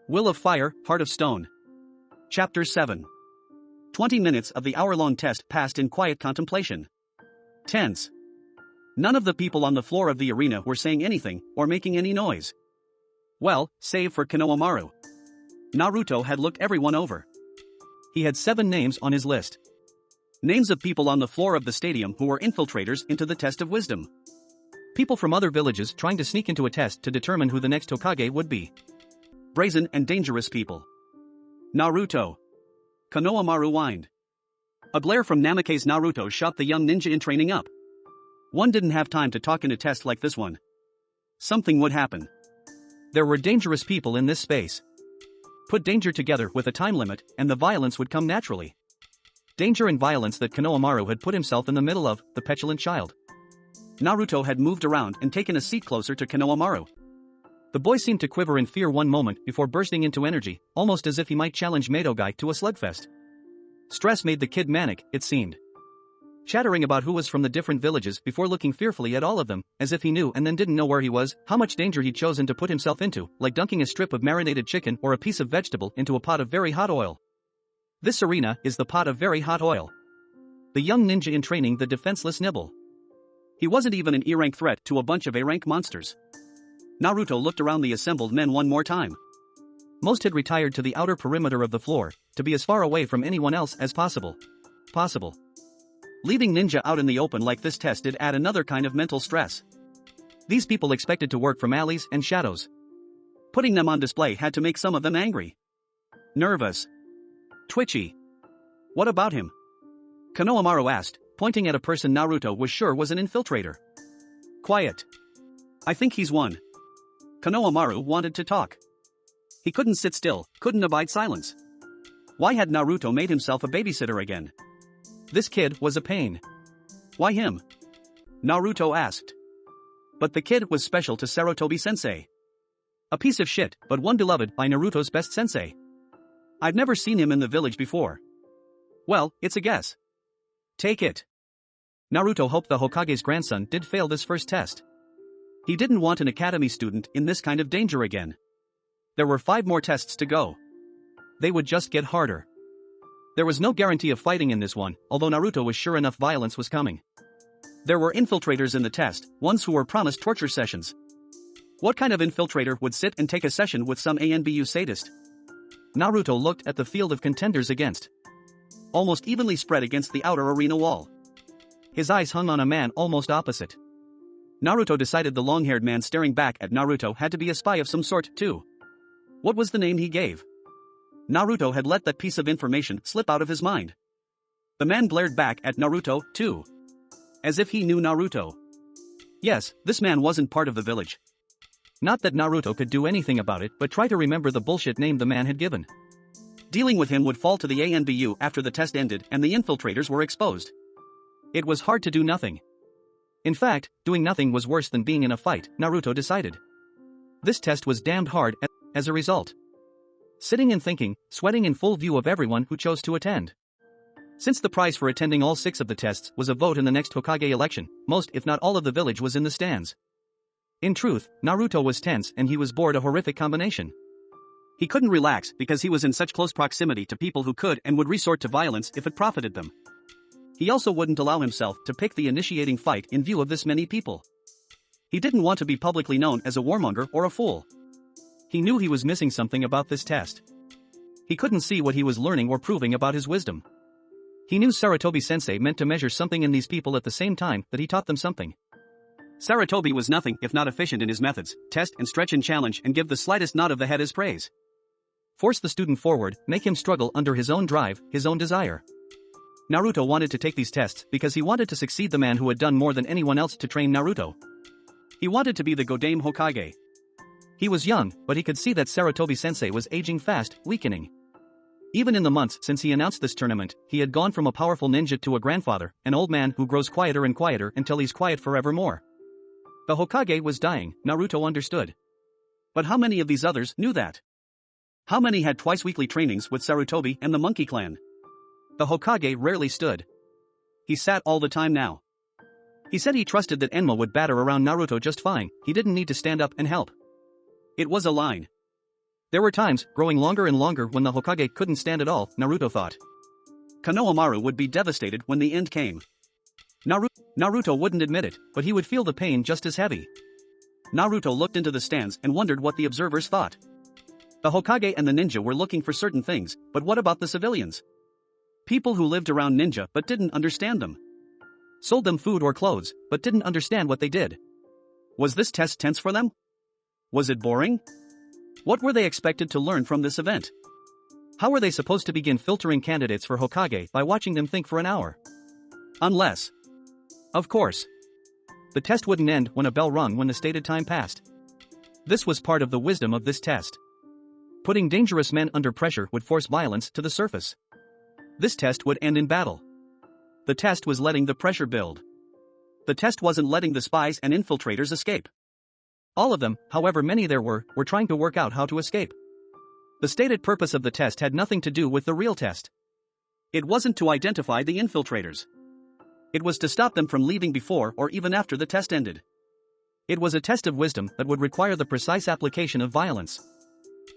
Will of Fire, Heart of Stone. Chapter 7. 20 minutes of the hour-long test passed in quiet contemplation. Tense. None of the people on the floor of the arena were saying anything or making any noise. Well, save for Konohamaru. Naruto had looked everyone over. He had 7 names on his list. Names of people on the floor of the stadium who were infiltrators into the test of wisdom. People from other villages trying to sneak into a test to determine who the next Hokage would be. Brazen and dangerous people. Naruto. Konohamaru whined. A glare from Namake's Naruto shot the young ninja in training up. One didn't have time to talk in a test like this one. Something would happen. There were dangerous people in this space. Put danger together with a time limit, and the violence would come naturally. Danger and violence that Konohamaru had put himself in the middle of, the petulant child. Naruto had moved around and taken a seat closer to Konohamaru. The boy seemed to quiver in fear one moment before bursting into energy, almost as if he might challenge Madogai to a slugfest. Stress made the kid manic, it seemed. Chattering about who was from the different villages before looking fearfully at all of them, as if he knew and then didn't know where he was, how much danger he'd chosen to put himself into, like dunking a strip of marinated chicken or a piece of vegetable into a pot of very hot oil. This arena is the pot of very hot oil. The young ninja in training, the defenseless nibble. He wasn't even an E-rank threat to a bunch of A-rank monsters. Naruto looked around the assembled men one more time. Most had retired to the outer perimeter of the floor, to be as far away from anyone else as possible. Leaving ninja out in the open like this test did add another kind of mental stress. These people expected to work from alleys and shadows. Putting them on display had to make some of them angry. Nervous. Twitchy. What about him? Konohamaru asked, pointing at a person Naruto was sure was an infiltrator. Quiet. I think he's one. Konohamaru wanted to talk. He couldn't sit still, couldn't abide silence. Why had Naruto made himself a babysitter again? This kid was a pain. Why him? Naruto asked. But the kid was special to Sarutobi-sensei. A piece of shit, but one beloved by Naruto's best sensei. I've never seen him in the village before. Well, it's a guess. Take it. Naruto hoped the Hokage's grandson did fail this first test. He didn't want an academy student in this kind of danger again. There were 5 more tests to go. They would just get harder. There was no guarantee of fighting in this one, although Naruto was sure enough violence was coming. There were infiltrators in the test, ones who were promised torture sessions. What kind of infiltrator would sit and take a session with some ANBU sadist? Naruto looked at the field of contenders almost evenly spread against the outer arena wall. His eyes hung on a man almost opposite. Naruto decided the long-haired man staring back at Naruto had to be a spy of some sort, too. What was the name he gave? Naruto had let that piece of information slip out of his mind. The man glared back at Naruto, too. As if he knew Naruto. Yes, this man wasn't part of the village. Not that Naruto could do anything about it, but try to remember the bullshit name the man had given. Dealing with him would fall to the ANBU after the test ended and the infiltrators were exposed. It was hard to do nothing. In fact, doing nothing was worse than being in a fight, Naruto decided. This test was damned hard as a result. Sitting and thinking, sweating in full view of everyone who chose to attend. Since the prize for attending all 6 of the tests was a vote in the next Hokage election, most if not all of the village was in the stands. In truth, Naruto was tense and he was bored, a horrific combination. He couldn't relax because he was in such close proximity to people who could and would resort to violence if it profited them. He also wouldn't allow himself to pick the initiating fight in view of this many people. He didn't want to be publicly known as a warmonger or a fool. He knew he was missing something about this test. He couldn't see what he was learning or proving about his wisdom. He knew Sarutobi-sensei meant to measure something in these people at the same time that he taught them something. Sarutobi was nothing if not efficient in his methods, test and stretch and challenge and give the slightest nod of the head as praise. Force the student forward, make him struggle under his own drive, his own desire. Naruto wanted to take these tests because he wanted to succeed the man who had done more than anyone else to train Naruto. He wanted to be the Godame Hokage. He was young, but he could see that Sarutobi-sensei was aging fast, weakening. Even in the months since he announced this tournament, he had gone from a powerful ninja to a grandfather, an old man who grows quieter and quieter until he's quiet forevermore. The Hokage was dying, Naruto understood. But how many of these others knew that? How many had twice-weekly trainings with Sarutobi and the Monkey Clan? The Hokage rarely stood. He sat all the time now. He said he trusted that Enma would batter around Naruto just fine, he didn't need to stand up and help. It was a line. There were times, growing longer and longer, when the Hokage couldn't stand it all, Naruto thought. Konohamaru would be devastated when the end came. Naruto wouldn't admit it, but he would feel the pain just as heavy. Naruto looked into the stands and wondered what the observers thought. The Hokage and the ninja were looking for certain things, but what about the civilians? People who lived around ninja but didn't understand them. Sold them food or clothes, but didn't understand what they did. Was this test tense for them? Was it boring? What were they expected to learn from this event? How were they supposed to begin filtering candidates for Hokage by watching them think for an hour? Unless. Of course. The test wouldn't end when a bell rung when the stated time passed. This was part of the wisdom of this test. Putting dangerous men under pressure would force violence to the surface. This test would end in battle. The test was letting the pressure build. The test wasn't letting the spies and infiltrators escape. All of them, however many there were trying to work out how to escape. The stated purpose of the test had nothing to do with the real test. It wasn't to identify the infiltrators. It was to stop them from leaving before or even after the test ended. It was a test of wisdom that would require the precise application of violence.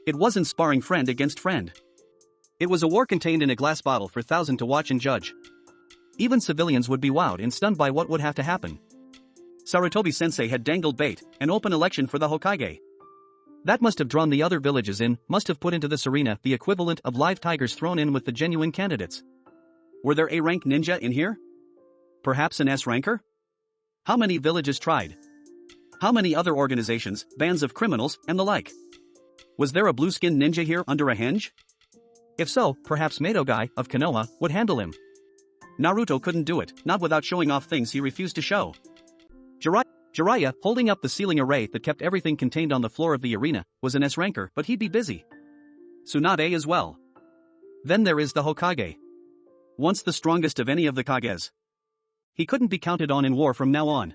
It wasn't sparring friend against friend. It was a war contained in a glass bottle for thousands to watch and judge. Even civilians would be wowed and stunned by what would have to happen. Sarutobi-sensei had dangled bait, an open election for the Hokage. That must have drawn the other villages in, must have put into this arena the equivalent of live tigers thrown in with the genuine candidates. Were there A-rank ninja in here? Perhaps an S-ranker? How many villages tried? How many other organizations, bands of criminals, and the like? Was there a blue-skinned ninja here under a henge? If so, perhaps Madogai, of Konoha, would handle him. Naruto couldn't do it, not without showing off things he refused to show. Jiraiya, holding up the ceiling array that kept everything contained on the floor of the arena, was an S-ranker, but he'd be busy. Tsunade as well. Then there is the Hokage. Once the strongest of any of the Kages. He couldn't be counted on in war from now on.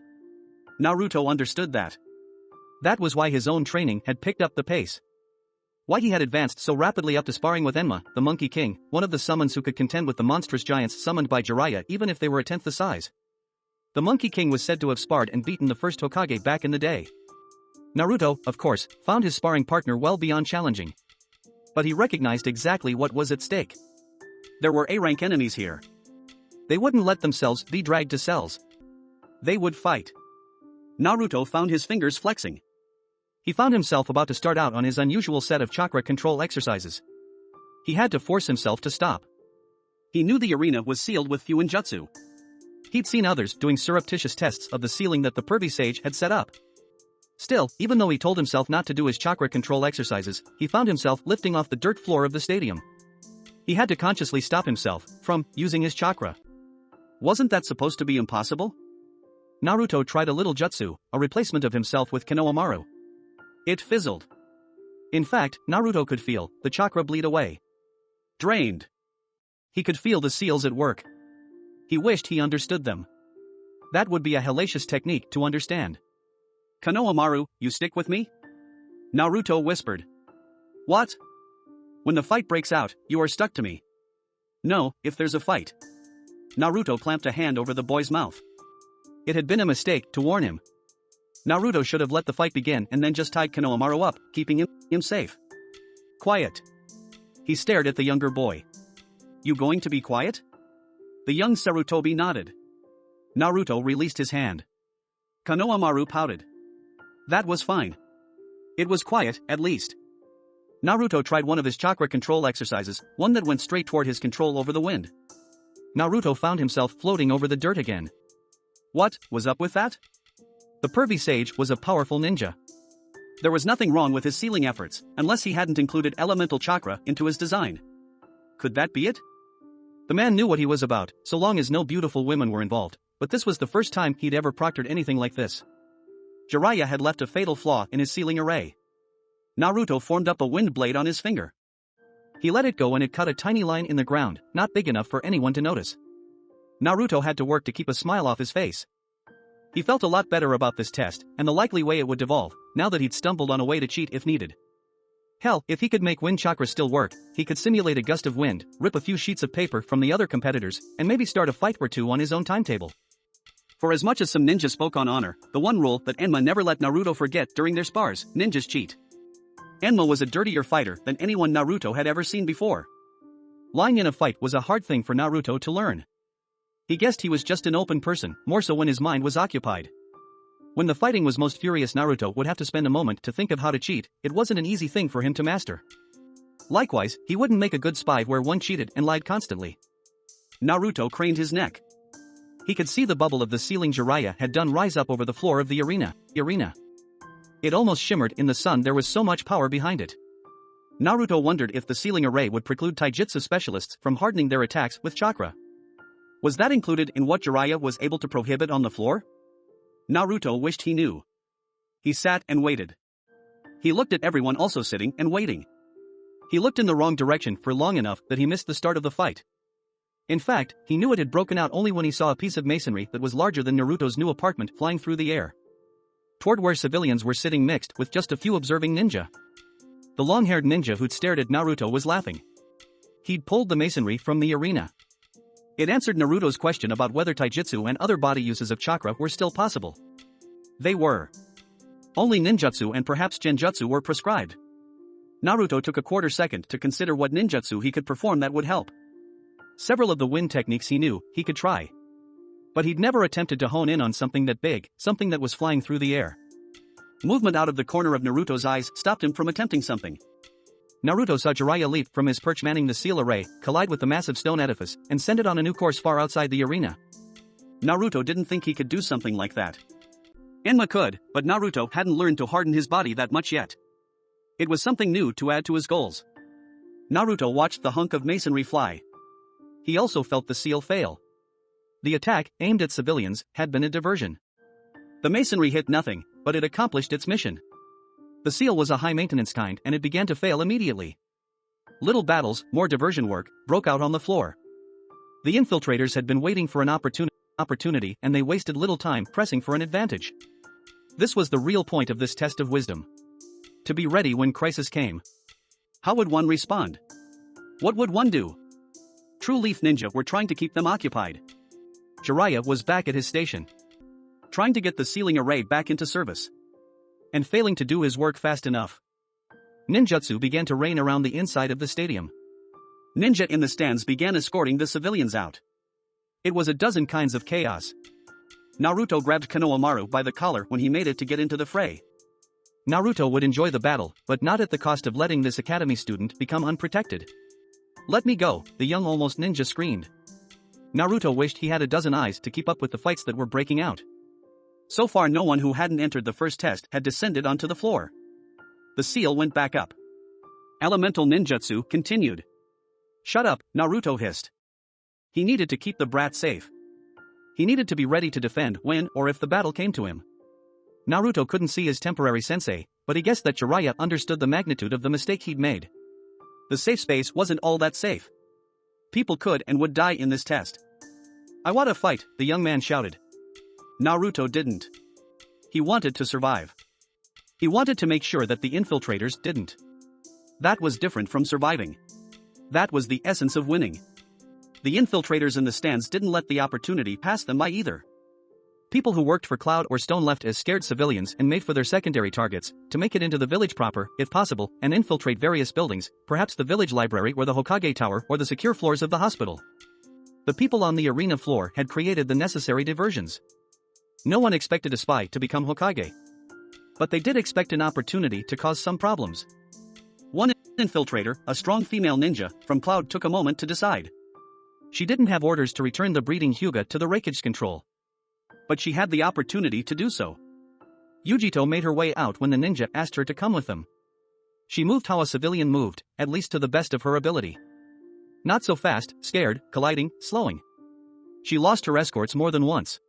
Naruto understood that. That was why his own training had picked up the pace. Why he had advanced so rapidly up to sparring with Enma, the Monkey King, one of the summons who could contend with the monstrous giants summoned by Jiraiya even if they were a tenth the size. The Monkey King was said to have sparred and beaten the first Hokage back in the day. Naruto, of course, found his sparring partner well beyond challenging. But he recognized exactly what was at stake. There were A-rank enemies here. They wouldn't let themselves be dragged to cells. They would fight. Naruto found his fingers flexing. He found himself about to start out on his unusual set of chakra control exercises. He had to force himself to stop. He knew the arena was sealed with Fuinjutsu. He'd seen others doing surreptitious tests of the ceiling that the pervy sage had set up. Still, even though he told himself not to do his chakra control exercises, he found himself lifting off the dirt floor of the stadium. He had to consciously stop himself from using his chakra. Wasn't that supposed to be impossible? Naruto tried a little jutsu, a replacement of himself with Konohamaru. It fizzled. In fact, Naruto could feel the chakra bleed away. Drained. He could feel the seals at work. He wished he understood them. That would be a hellacious technique to understand. Konohamaru, you stick with me? Naruto whispered. What? When the fight breaks out, you are stuck to me. No, if there's a fight. Naruto clamped a hand over the boy's mouth. It had been a mistake to warn him. Naruto should have let the fight begin and then just tied Konohamaru up, keeping him safe. Quiet. He stared at the younger boy. You going to be quiet? The young Sarutobi nodded. Naruto released his hand. Konohamaru pouted. That was fine. It was quiet, at least. Naruto tried one of his chakra control exercises, one that went straight toward his control over the wind. Naruto found himself floating over the dirt again. What was up with that? The pervy sage was a powerful ninja. There was nothing wrong with his sealing efforts, unless he hadn't included elemental chakra into his design. Could that be it? The man knew what he was about, so long as no beautiful women were involved, but this was the first time he'd ever proctored anything like this. Jiraiya had left a fatal flaw in his sealing array. Naruto formed up a wind blade on his finger. He let it go and it cut a tiny line in the ground, not big enough for anyone to notice. Naruto had to work to keep a smile off his face. He felt a lot better about this test, and the likely way it would devolve, now that he'd stumbled on a way to cheat if needed. Hell, if he could make wind chakra still work, he could simulate a gust of wind, rip a few sheets of paper from the other competitors, and maybe start a fight or two on his own timetable. For as much as some ninjas spoke on honor, the one rule that Enma never let Naruto forget during their spars, ninjas cheat. Enma was a dirtier fighter than anyone Naruto had ever seen before. Lying in a fight was a hard thing for Naruto to learn. He guessed he was just an open person, more so when his mind was occupied. When the fighting was most furious, Naruto would have to spend a moment to think of how to cheat. It wasn't an easy thing for him to master. Likewise, he wouldn't make a good spy where one cheated and lied constantly. Naruto craned his neck. He could see the bubble of the ceiling Jiraiya had done rise up over the floor of the arena. It almost shimmered in the sun, there was so much power behind it. Naruto wondered if the ceiling array would preclude taijutsu specialists from hardening their attacks with chakra. Was that included in what Jiraiya was able to prohibit on the floor? Naruto wished he knew. He sat and waited. He looked at everyone also sitting and waiting. He looked in the wrong direction for long enough that he missed the start of the fight. In fact, he knew it had broken out only when he saw a piece of masonry that was larger than Naruto's new apartment flying through the air. Toward where civilians were sitting, mixed with just a few observing ninja. The long-haired ninja who'd stared at Naruto was laughing. He'd pulled the masonry from the arena. It answered Naruto's question about whether taijutsu and other body uses of chakra were still possible. They were. Only ninjutsu and perhaps genjutsu were prescribed. Naruto took a quarter second to consider what ninjutsu he could perform that would help. Several of the wind techniques he knew he could try. But he'd never attempted to hone in on something that big, something that was flying through the air. Movement out of the corner of Naruto's eyes stopped him from attempting something. Naruto saw Jiraiya leap from his perch manning the seal array, collide with the massive stone edifice, and send it on a new course far outside the arena. Naruto didn't think he could do something like that. Enma could, but Naruto hadn't learned to harden his body that much yet. It was something new to add to his goals. Naruto watched the hunk of masonry fly. He also felt the seal fail. The attack, aimed at civilians, had been a diversion. The masonry hit nothing, but it accomplished its mission. The seal was a high-maintenance kind and it began to fail immediately. Little battles, more diversion work, broke out on the floor. The infiltrators had been waiting for an opportunity and they wasted little time pressing for an advantage. This was the real point of this test of wisdom. To be ready when crisis came. How would one respond? What would one do? True Leaf Ninja were trying to keep them occupied. Jiraiya was back at his station. Trying to get the ceiling array back into service. And failing to do his work fast enough. Ninjutsu began to rain around the inside of the stadium. Ninja in the stands began escorting the civilians out. It was a dozen kinds of chaos. Naruto grabbed Konohamaru by the collar when he made it to get into the fray. Naruto would enjoy the battle, but not at the cost of letting this academy student become unprotected. "Let me go," the young almost ninja screamed. Naruto wished he had a dozen eyes to keep up with the fights that were breaking out. So far no one who hadn't entered the first test had descended onto the floor. The seal went back up. Elemental ninjutsu continued. "Shut up," Naruto hissed. He needed to keep the brat safe. He needed to be ready to defend when or if the battle came to him. Naruto couldn't see his temporary sensei, but he guessed that Jiraiya understood the magnitude of the mistake he'd made. The safe space wasn't all that safe. People could and would die in this test. "I want to fight," the young man shouted. Naruto didn't. He wanted to survive. He wanted to make sure that the infiltrators didn't. That was different from surviving. That was the essence of winning. The infiltrators in the stands didn't let the opportunity pass them by either. People who worked for Cloud or Stone left as scared civilians and made for their secondary targets, to make it into the village proper, if possible, and infiltrate various buildings, perhaps the village library or the Hokage Tower or the secure floors of the hospital. The people on the arena floor had created the necessary diversions. No one expected a spy to become Hokage. But they did expect an opportunity to cause some problems. One infiltrator, a strong female ninja, from Cloud took a moment to decide. She didn't have orders to return the breeding Hyuga to the Raikage control. But she had the opportunity to do so. Yujito made her way out when the ninja asked her to come with them. She moved how a civilian moved, at least to the best of her ability. Not so fast, scared, colliding, slowing. She lost her escorts more than once.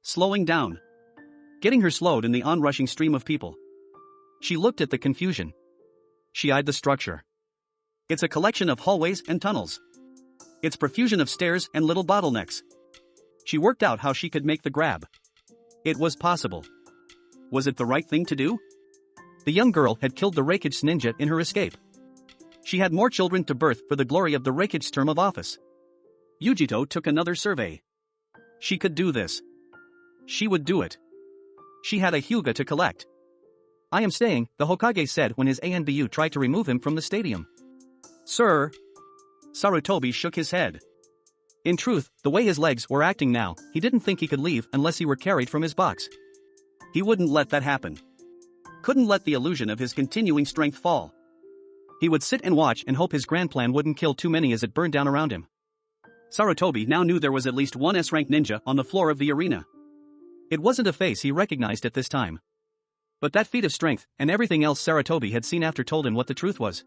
Slowing down. Getting her slowed in the onrushing stream of people. She looked at the confusion. She eyed the structure. It's a collection of hallways and tunnels. It's profusion of stairs and little bottlenecks. She worked out how she could make the grab. It was possible. Was it the right thing to do? The young girl had killed the Raikage ninja in her escape. She had more children to birth for the glory of the Raikage's term of office. Yujito took another survey. She could do this. She would do it. She had a Hyuga to collect. I am staying, the Hokage said when his ANBU tried to remove him from the stadium. Sir. Sarutobi shook his head. In truth, the way his legs were acting now, he didn't think he could leave unless he were carried from his box. He wouldn't let that happen. Couldn't let the illusion of his continuing strength fall. He would sit and watch and hope his grand plan wouldn't kill too many as it burned down around him. Sarutobi now knew there was at least one S-rank ninja on the floor of the arena. It wasn't a face he recognized at this time. But that feat of strength, and everything else Sarutobi had seen after told him what the truth was.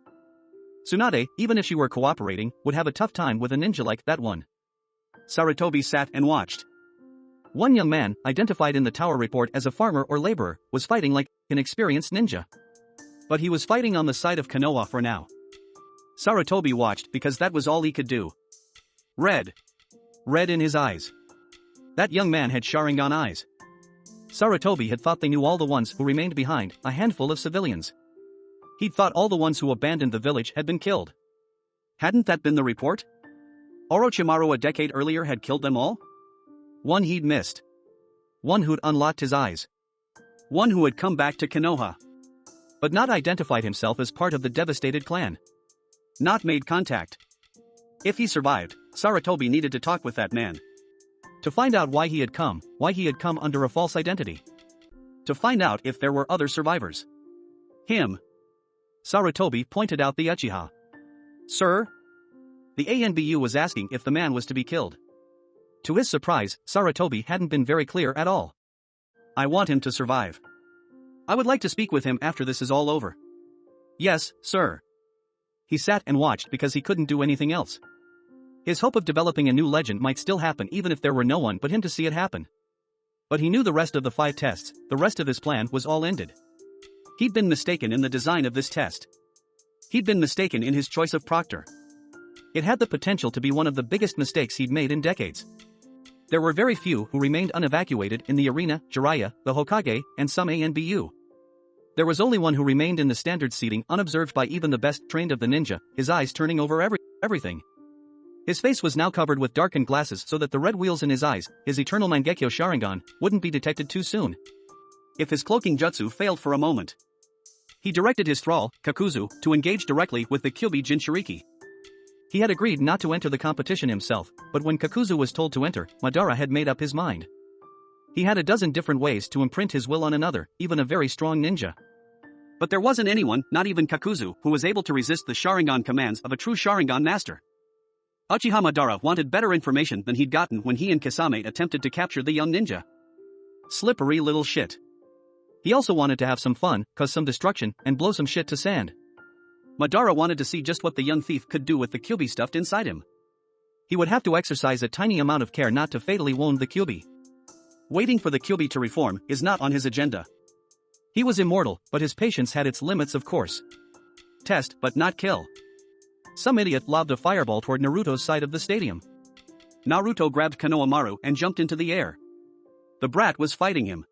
Tsunade, even if she were cooperating, would have a tough time with a ninja like that one. Sarutobi sat and watched. One young man, identified in the tower report as a farmer or laborer, was fighting like an experienced ninja. But he was fighting on the side of Konoha for now. Sarutobi watched because that was all he could do. Red. Red in his eyes. That young man had Sharingan eyes. Sarutobi had thought they knew all the ones who remained behind, a handful of civilians. He'd thought all the ones who abandoned the village had been killed. Hadn't that been the report? Orochimaru a decade earlier had killed them all? One he'd missed. One who'd unlocked his eyes. One who had come back to Konoha. But not identified himself as part of the devastated clan. Not made contact. If he survived, Sarutobi needed to talk with that man. To find out why he had come under a false identity. To find out if there were other survivors. Him. Sarutobi pointed out the Uchiha. Sir? The ANBU was asking if the man was to be killed. To his surprise, Sarutobi hadn't been very clear at all. I want him to survive. I would like to speak with him after this is all over. Yes, sir. He sat and watched because he couldn't do anything else. His hope of developing a new legend might still happen even if there were no one but him to see it happen. But he knew the rest of the 5 tests, the rest of his plan was all ended. He'd been mistaken in the design of this test. He'd been mistaken in his choice of proctor. It had the potential to be one of the biggest mistakes he'd made in decades. There were very few who remained unevacuated in the arena, Jiraiya, the Hokage, and some ANBU. There was only one who remained in the standard seating unobserved by even the best trained of the ninja, his eyes turning over everything. His face was now covered with darkened glasses so that the red wheels in his eyes, his eternal Mangekyo Sharingan, wouldn't be detected too soon. If his cloaking jutsu failed for a moment. He directed his thrall, Kakuzu, to engage directly with the Kyuubi Jinchuriki. He had agreed not to enter the competition himself, but when Kakuzu was told to enter, Madara had made up his mind. He had a dozen different ways to imprint his will on another, even a very strong ninja. But there wasn't anyone, not even Kakuzu, who was able to resist the Sharingan commands of a true Sharingan master. Uchiha Madara wanted better information than he'd gotten when he and Kisame attempted to capture the young ninja. Slippery little shit. He also wanted to have some fun, cause some destruction, and blow some shit to sand. Madara wanted to see just what the young thief could do with the Kyuubi stuffed inside him. He would have to exercise a tiny amount of care not to fatally wound the Kyuubi. Waiting for the Kyuubi to reform is not on his agenda. He was immortal, but his patience had its limits of course. Test but not kill. Some idiot lobbed a fireball toward Naruto's side of the stadium. Naruto grabbed Konohamaru and jumped into the air. The brat was fighting him.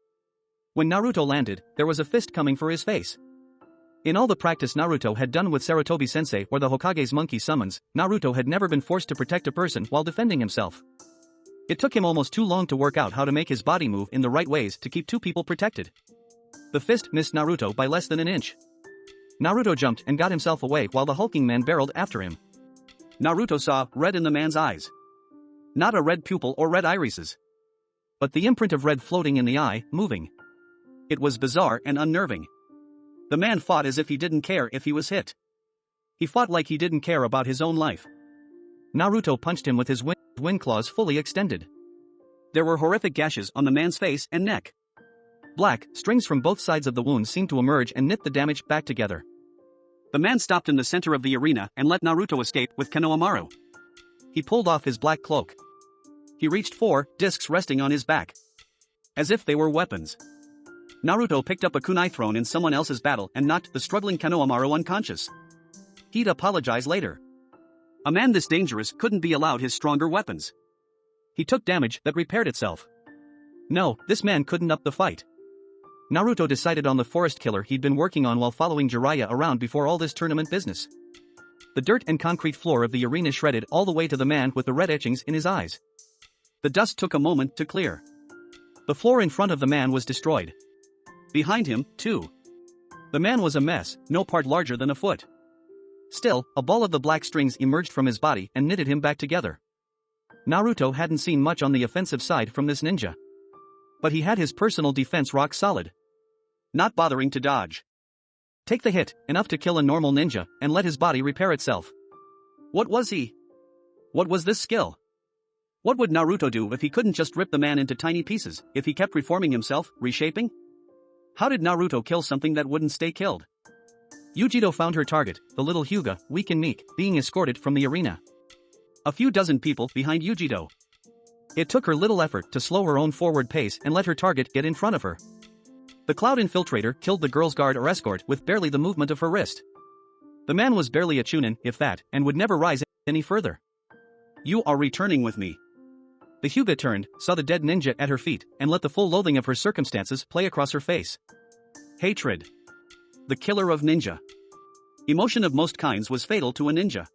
When Naruto landed, there was a fist coming for his face. In all the practice Naruto had done with Sarutobi-sensei or the Hokage's monkey summons, Naruto had never been forced to protect a person while defending himself. It took him almost too long to work out how to make his body move in the right ways to keep two people protected. The fist missed Naruto by less than an inch. Naruto jumped and got himself away while the hulking man barreled after him. Naruto saw red in the man's eyes. Not a red pupil or red irises. But the imprint of red floating in the eye, moving. It was bizarre and unnerving. The man fought as if he didn't care if he was hit. He fought like he didn't care about his own life. Naruto punched him with his wind claws fully extended. There were horrific gashes on the man's face and neck. Black strings from both sides of the wound seemed to emerge and knit the damage back together. The man stopped in the center of the arena and let Naruto escape with Konohamaru. He pulled off his black cloak. He reached 4 discs resting on his back. As if they were weapons. Naruto picked up a kunai thrown in someone else's battle and knocked the struggling Konohamaru unconscious. He'd apologize later. A man this dangerous couldn't be allowed his stronger weapons. He took damage that repaired itself. No, this man couldn't up the fight. Naruto decided on the forest killer he'd been working on while following Jiraiya around before all this tournament business. The dirt and concrete floor of the arena shredded all the way to the man with the red etchings in his eyes. The dust took a moment to clear. The floor in front of the man was destroyed. Behind him, too. The man was a mess, no part larger than a foot. Still, a ball of the black strings emerged from his body and knitted him back together. Naruto hadn't seen much on the offensive side from this ninja. But he had his personal defense rock solid. Not bothering to dodge. Take the hit, enough to kill a normal ninja, and let his body repair itself. What was he? What was this skill? What would Naruto do if he couldn't just rip the man into tiny pieces, if he kept reforming himself, reshaping? How did Naruto kill something that wouldn't stay killed? Yujido found her target, the little Hyuga, weak and meek, being escorted from the arena. A few dozen people behind Yujido. It took her little effort to slow her own forward pace and let her target get in front of her. The Cloud Infiltrator killed the girl's guard or escort with barely the movement of her wrist. The man was barely a chunin, if that, and would never rise any further. You are returning with me. The Hyuga turned, saw the dead ninja at her feet, and let the full loathing of her circumstances play across her face. Hatred. The killer of ninja. Emotion of most kinds was fatal to a ninja.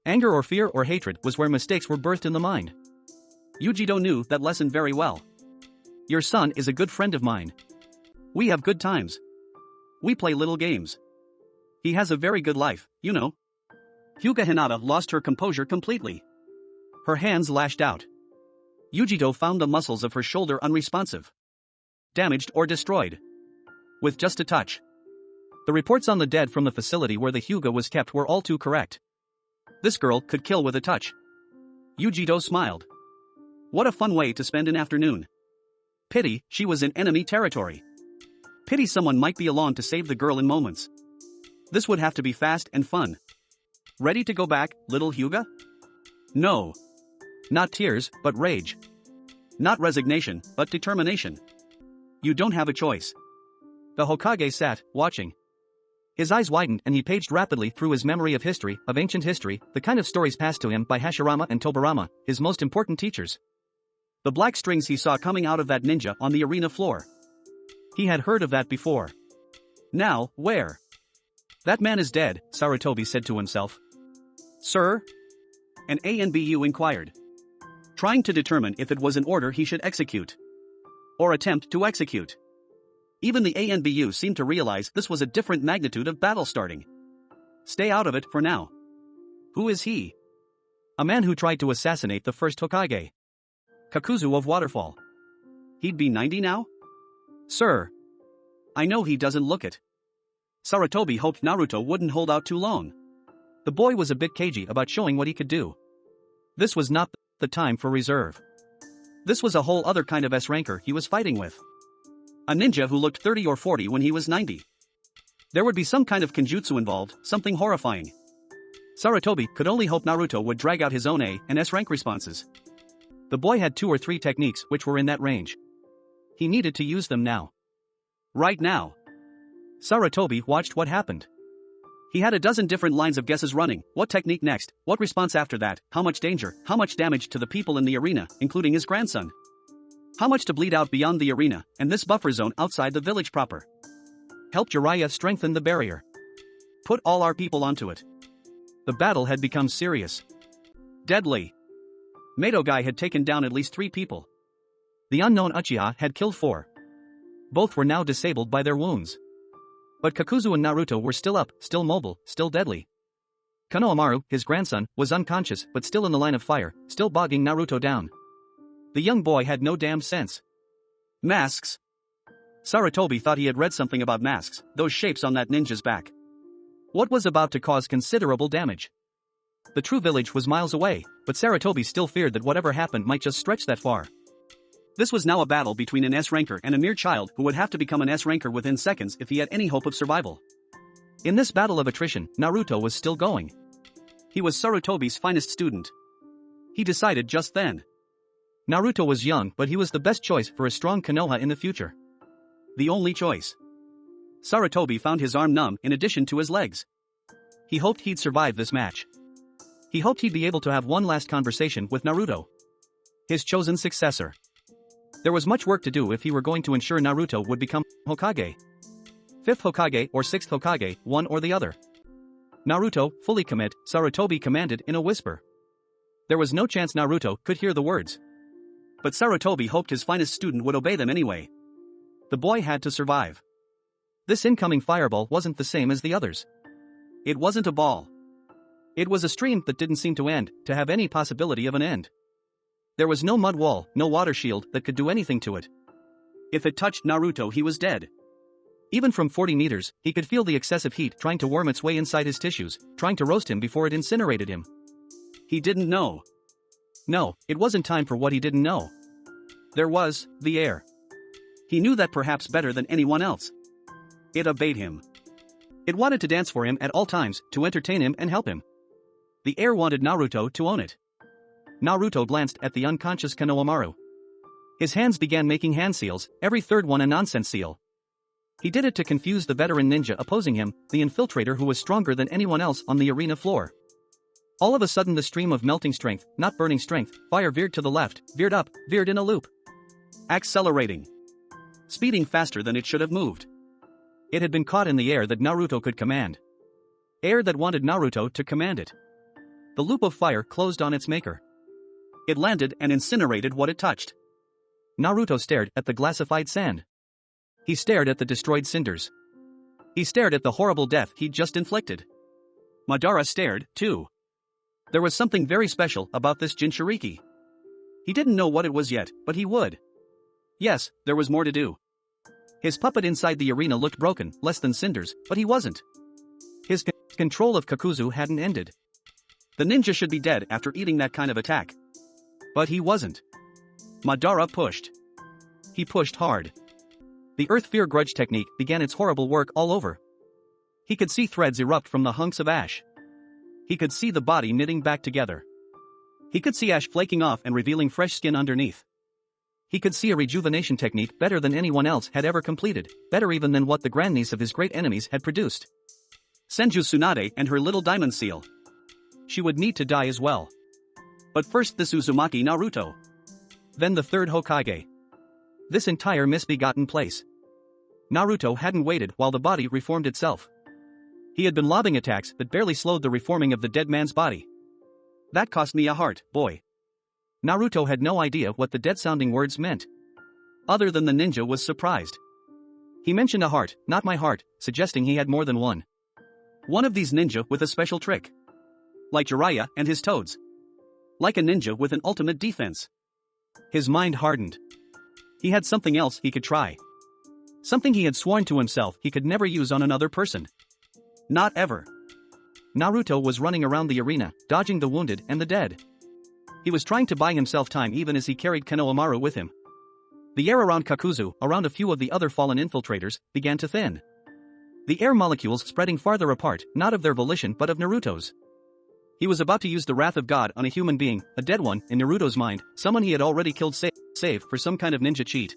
Anger or fear or hatred was where mistakes were birthed in the mind. Yujido knew that lesson very well. Your son is a good friend of mine. We have good times. We play little games. He has a very good life, you know. Hyuga Hinata lost her composure completely. Her hands lashed out. Yujido found the muscles of her shoulder unresponsive. Damaged or destroyed. With just a touch. The reports on the dead from the facility where the Hyuga was kept were all too correct. This girl could kill with a touch. Yujido smiled. What a fun way to spend an afternoon. Pity, she was in enemy territory. Pity someone might be along to save the girl in moments. This would have to be fast and fun. Ready to go back, little Hyuga? No. Not tears, but rage. Not resignation, but determination. You don't have a choice. The Hokage sat, watching. His eyes widened and he paged rapidly through his memory of history, of ancient history, the kind of stories passed to him by Hashirama and Tobirama, his most important teachers. The black strings he saw coming out of that ninja on the arena floor. He had heard of that before. Now, where? That man is dead, Sarutobi said to himself. Sir? An ANBU inquired. Trying to determine if it was an order he should execute. Or attempt to execute. Even the ANBU seemed to realize this was a different magnitude of battle starting. Stay out of it for now. Who is he? A man who tried to assassinate the first Hokage. Kakuzu of Waterfall. He'd be 90 now? Sir. I know he doesn't look it. Sarutobi hoped Naruto wouldn't hold out too long. The boy was a bit cagey about showing what he could do. This was not the time for reserve. This was a whole other kind of S-ranker he was fighting with. A ninja who looked 30 or 40 when he was 90. There would be some kind of kenjutsu involved, something horrifying. Sarutobi could only hope Naruto would drag out his own A and S rank responses. The boy had 2 or 3 techniques which were in that range. He needed to use them now. Right now. Sarutobi watched what happened. He had a dozen different lines of guesses running, what technique next, what response after that, how much danger, how much damage to the people in the arena, including his grandson. How much to bleed out beyond the arena, and this buffer zone outside the village proper. Help Jiraiya strengthen the barrier. Put all our people onto it. The battle had become serious. Deadly. Madogai had taken down at least 3 people. The unknown Uchiha had killed 4. Both were now disabled by their wounds. But Kakuzu and Naruto were still up, still mobile, still deadly. Konohamaru, his grandson, was unconscious but still in the line of fire, still bogging Naruto down. The young boy had no damn sense. Masks. Sarutobi thought he had read something about masks, those shapes on that ninja's back. What was about to cause considerable damage? The true village was miles away, but Sarutobi still feared that whatever happened might just stretch that far. This was now a battle between an S-ranker and a mere child who would have to become an S-ranker within seconds if he had any hope of survival. In this battle of attrition, Naruto was still going. He was Sarutobi's finest student. He decided just then. Naruto was young, but he was the best choice for a strong Konoha in the future. The only choice. Sarutobi found his arm numb in addition to his legs. He hoped he'd survive this match. He hoped he'd be able to have one last conversation with Naruto, his chosen successor. There was much work to do if he were going to ensure Naruto would become Hokage. 5th Hokage or 6th Hokage, one or the other. Naruto, fully commit, Sarutobi commanded in a whisper. There was no chance Naruto could hear the words. But Sarutobi hoped his finest student would obey them anyway. The boy had to survive. This incoming fireball wasn't the same as the others. It wasn't a ball. It was a stream that didn't seem to end, to have any possibility of an end. There was no mud wall, no water shield that could do anything to it. If it touched Naruto, he was dead. Even from 40 meters, he could feel the excessive heat trying to worm its way inside his tissues, trying to roast him before it incinerated him. He didn't know. No, it wasn't time for what he didn't know. There was the air. He knew that perhaps better than anyone else. It obeyed him. It wanted to dance for him at all times, to entertain him and help him. The air wanted Naruto to own it. Naruto glanced at the unconscious Konohamaru. His hands began making hand seals, every third one a nonsense seal. He did it to confuse the veteran ninja opposing him, the infiltrator who was stronger than anyone else on the arena floor. All of a sudden the stream of melting strength, not burning strength, fire veered to the left, veered up, veered in a loop. Accelerating. Speeding faster than it should have moved. It had been caught in the air that Naruto could command. Air that wanted Naruto to command it. The loop of fire closed on its maker. It landed and incinerated what it touched. Naruto stared at the glassified sand. He stared at the destroyed cinders. He stared at the horrible death he'd just inflicted. Madara stared, too. There was something very special about this Jinchuriki. He didn't know what it was yet, but he would. Yes, there was more to do. His puppet inside the arena looked broken, less than cinders, but he wasn't. His control of Kakuzu hadn't ended. The ninja should be dead after eating that kind of attack. But he wasn't. Madara pushed. He pushed hard. The Earth Fear Grudge technique began its horrible work all over. He could see threads erupt from the hunks of ash. He could see the body knitting back together. He could see ash flaking off and revealing fresh skin underneath. He could see a rejuvenation technique better than anyone else had ever completed, better even than what the grandniece of his great enemies had produced. Senju Tsunade and her little diamond seal. She would need to die as well. But first this Uzumaki Naruto. Then the third Hokage. This entire misbegotten place. Naruto hadn't waited while the body reformed itself. He had been lobbing attacks that barely slowed the reforming of the dead man's body. That cost me a heart, boy. Naruto had no idea what the dead-sounding words meant. Other than the ninja was surprised. He mentioned a heart, not my heart, suggesting he had more than one. One of these ninja with a special trick. Like Jiraiya and his toads. Like a ninja with an ultimate defense. His mind hardened. He had something else he could try. Something he had sworn to himself he could never use on another person. Not ever. Naruto was running around the arena, dodging the wounded and the dead. He was trying to buy himself time even as he carried Konohamaru with him. The air around Kakuzu, around a few of the other fallen infiltrators, began to thin. The air molecules spreading farther apart, not of their volition but of Naruto's. He was about to use the wrath of God on a human being, a dead one, in Naruto's mind, someone he had already killed save for some kind of ninja cheat.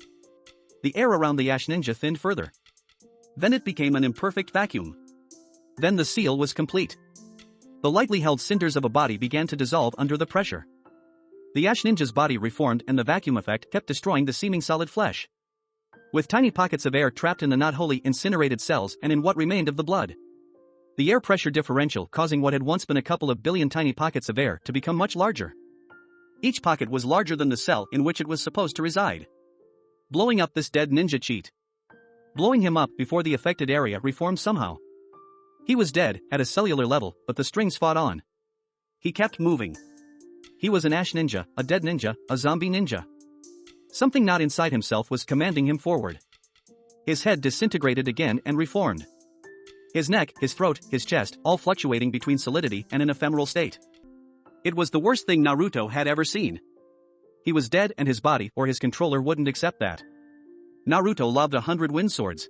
The air around the Ash Ninja thinned further. Then it became an imperfect vacuum. Then the seal was complete. The lightly held cinders of a body began to dissolve under the pressure. The Ash Ninja's body reformed and the vacuum effect kept destroying the seeming solid flesh. With tiny pockets of air trapped in the not wholly incinerated cells and in what remained of the blood. The air pressure differential causing what had once been a couple of billion tiny pockets of air to become much larger. Each pocket was larger than the cell in which it was supposed to reside. Blowing up this dead ninja cheat. Blowing him up before the affected area reformed somehow. He was dead, at a cellular level, but the strings fought on. He kept moving. He was an Ash Ninja, a dead ninja, a zombie ninja. Something not inside himself was commanding him forward. His head disintegrated again and reformed. His neck, his throat, his chest, all fluctuating between solidity and an ephemeral state. It was the worst thing Naruto had ever seen. He was dead and his body or his controller wouldn't accept that. Naruto lobbed 100 wind swords.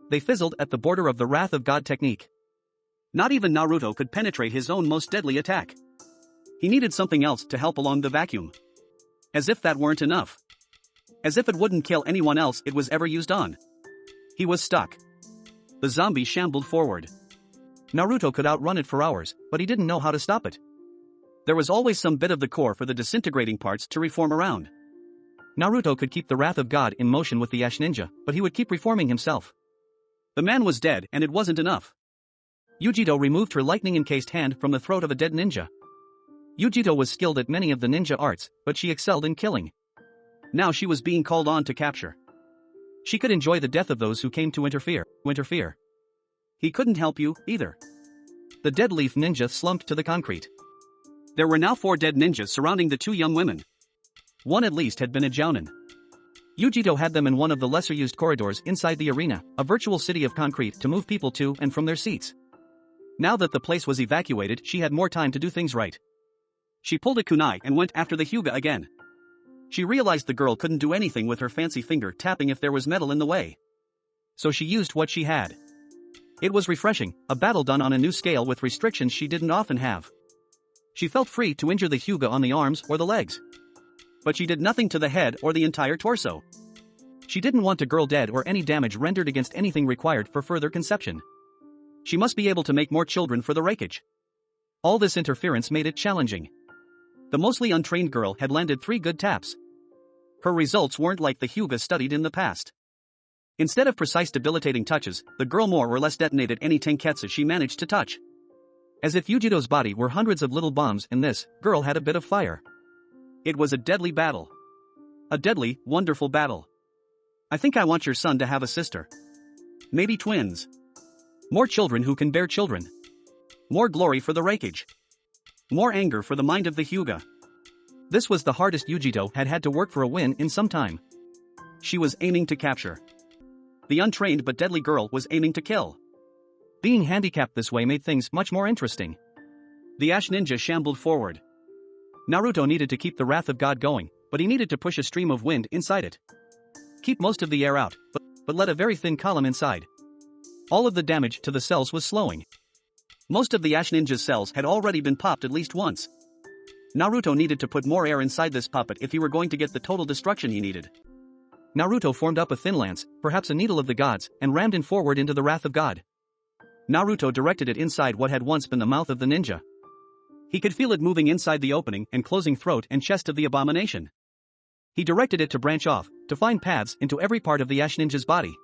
They fizzled at the border of the Wrath of God technique. Not even Naruto could penetrate his own most deadly attack. He needed something else to help along the vacuum. As if that weren't enough. As if it wouldn't kill anyone else it was ever used on. He was stuck. The zombie shambled forward. Naruto could outrun it for hours, but he didn't know how to stop it. There was always some bit of the core for the disintegrating parts to reform around. Naruto could keep the Wrath of God in motion with the Ash Ninja, but he would keep reforming himself. The man was dead and it wasn't enough. Yujito removed her lightning-encased hand from the throat of a dead ninja. Yujito was skilled at many of the ninja arts, but she excelled in killing. Now she was being called on to capture. She could enjoy the death of those who came to interfere. He couldn't help you, either. The dead leaf ninja slumped to the concrete. There were now 4 dead ninjas surrounding the 2 young women. One at least had been a jounin. Yujito had them in one of the lesser-used corridors inside the arena, a virtual city of concrete to move people to and from their seats. Now that the place was evacuated, she had more time to do things right. She pulled a kunai and went after the Hyuga again. She realized the girl couldn't do anything with her fancy finger tapping if there was metal in the way. So she used what she had. It was refreshing, a battle done on a new scale with restrictions she didn't often have. She felt free to injure the Hyuga on the arms or the legs. But she did nothing to the head or the entire torso. She didn't want a girl dead or any damage rendered against anything required for further conception. She must be able to make more children for the Hokage. All this interference made it challenging. The mostly untrained girl had landed 3 good taps. Her results weren't like the Hyuga studied in the past. Instead of precise debilitating touches, the girl more or less detonated any tenketsu she managed to touch. As if Yujito's body were hundreds of little bombs and this girl had a bit of fire. It was a deadly battle. A deadly, wonderful battle. I think I want your son to have a sister. Maybe twins. More children who can bear children. More glory for the Hokage. More anger for the mind of the Hyuga. This was the hardest Yujito had had to work for a win in some time. She was aiming to capture. The untrained but deadly girl was aiming to kill. Being handicapped this way made things much more interesting. The Ash Ninja shambled forward. Naruto needed to keep the Wrath of God going, but he needed to push a stream of wind inside it. Keep most of the air out, but let a very thin column inside. All of the damage to the cells was slowing. Most of the Ash Ninja's cells had already been popped at least once. Naruto needed to put more air inside this puppet if he were going to get the total destruction he needed. Naruto formed up a thin lance, perhaps a needle of the gods, and rammed it forward into the Wrath of God. Naruto directed it inside what had once been the mouth of the ninja. He could feel it moving inside the opening and closing throat and chest of the abomination. He directed it to branch off, to find paths into every part of the Ash Ninja's body.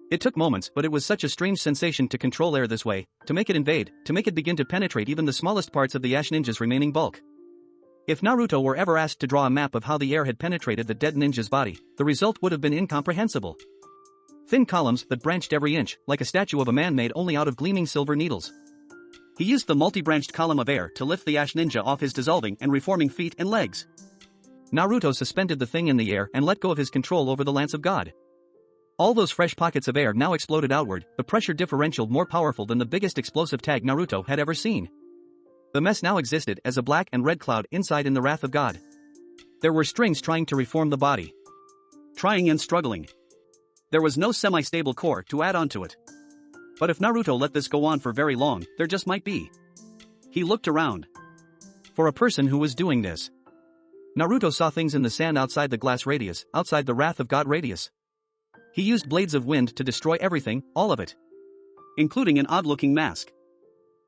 It took moments, but it was such a strange sensation to control air this way, to make it invade, to make it begin to penetrate even the smallest parts of the Ash Ninja's remaining bulk. If Naruto were ever asked to draw a map of how the air had penetrated the dead ninja's body, the result would have been incomprehensible. Thin columns that branched every inch, like a statue of a man made only out of gleaming silver needles. He used the multi-branched column of air to lift the Ash Ninja off his dissolving and reforming feet and legs. Naruto suspended the thing in the air and let go of his control over the Lance of God. All those fresh pockets of air now exploded outward, the pressure differential more powerful than the biggest explosive tag Naruto had ever seen. The mess now existed as a black and red cloud inside in the Wrath of God. There were strings trying to reform the body. Trying and struggling. There was no semi-stable core to add onto it. But if Naruto let this go on for very long, there just might be. He looked around. For a person who was doing this. Naruto saw things in the sand outside the glass radius, outside the Wrath of God radius. He used blades of wind to destroy everything, all of it. Including an odd-looking mask.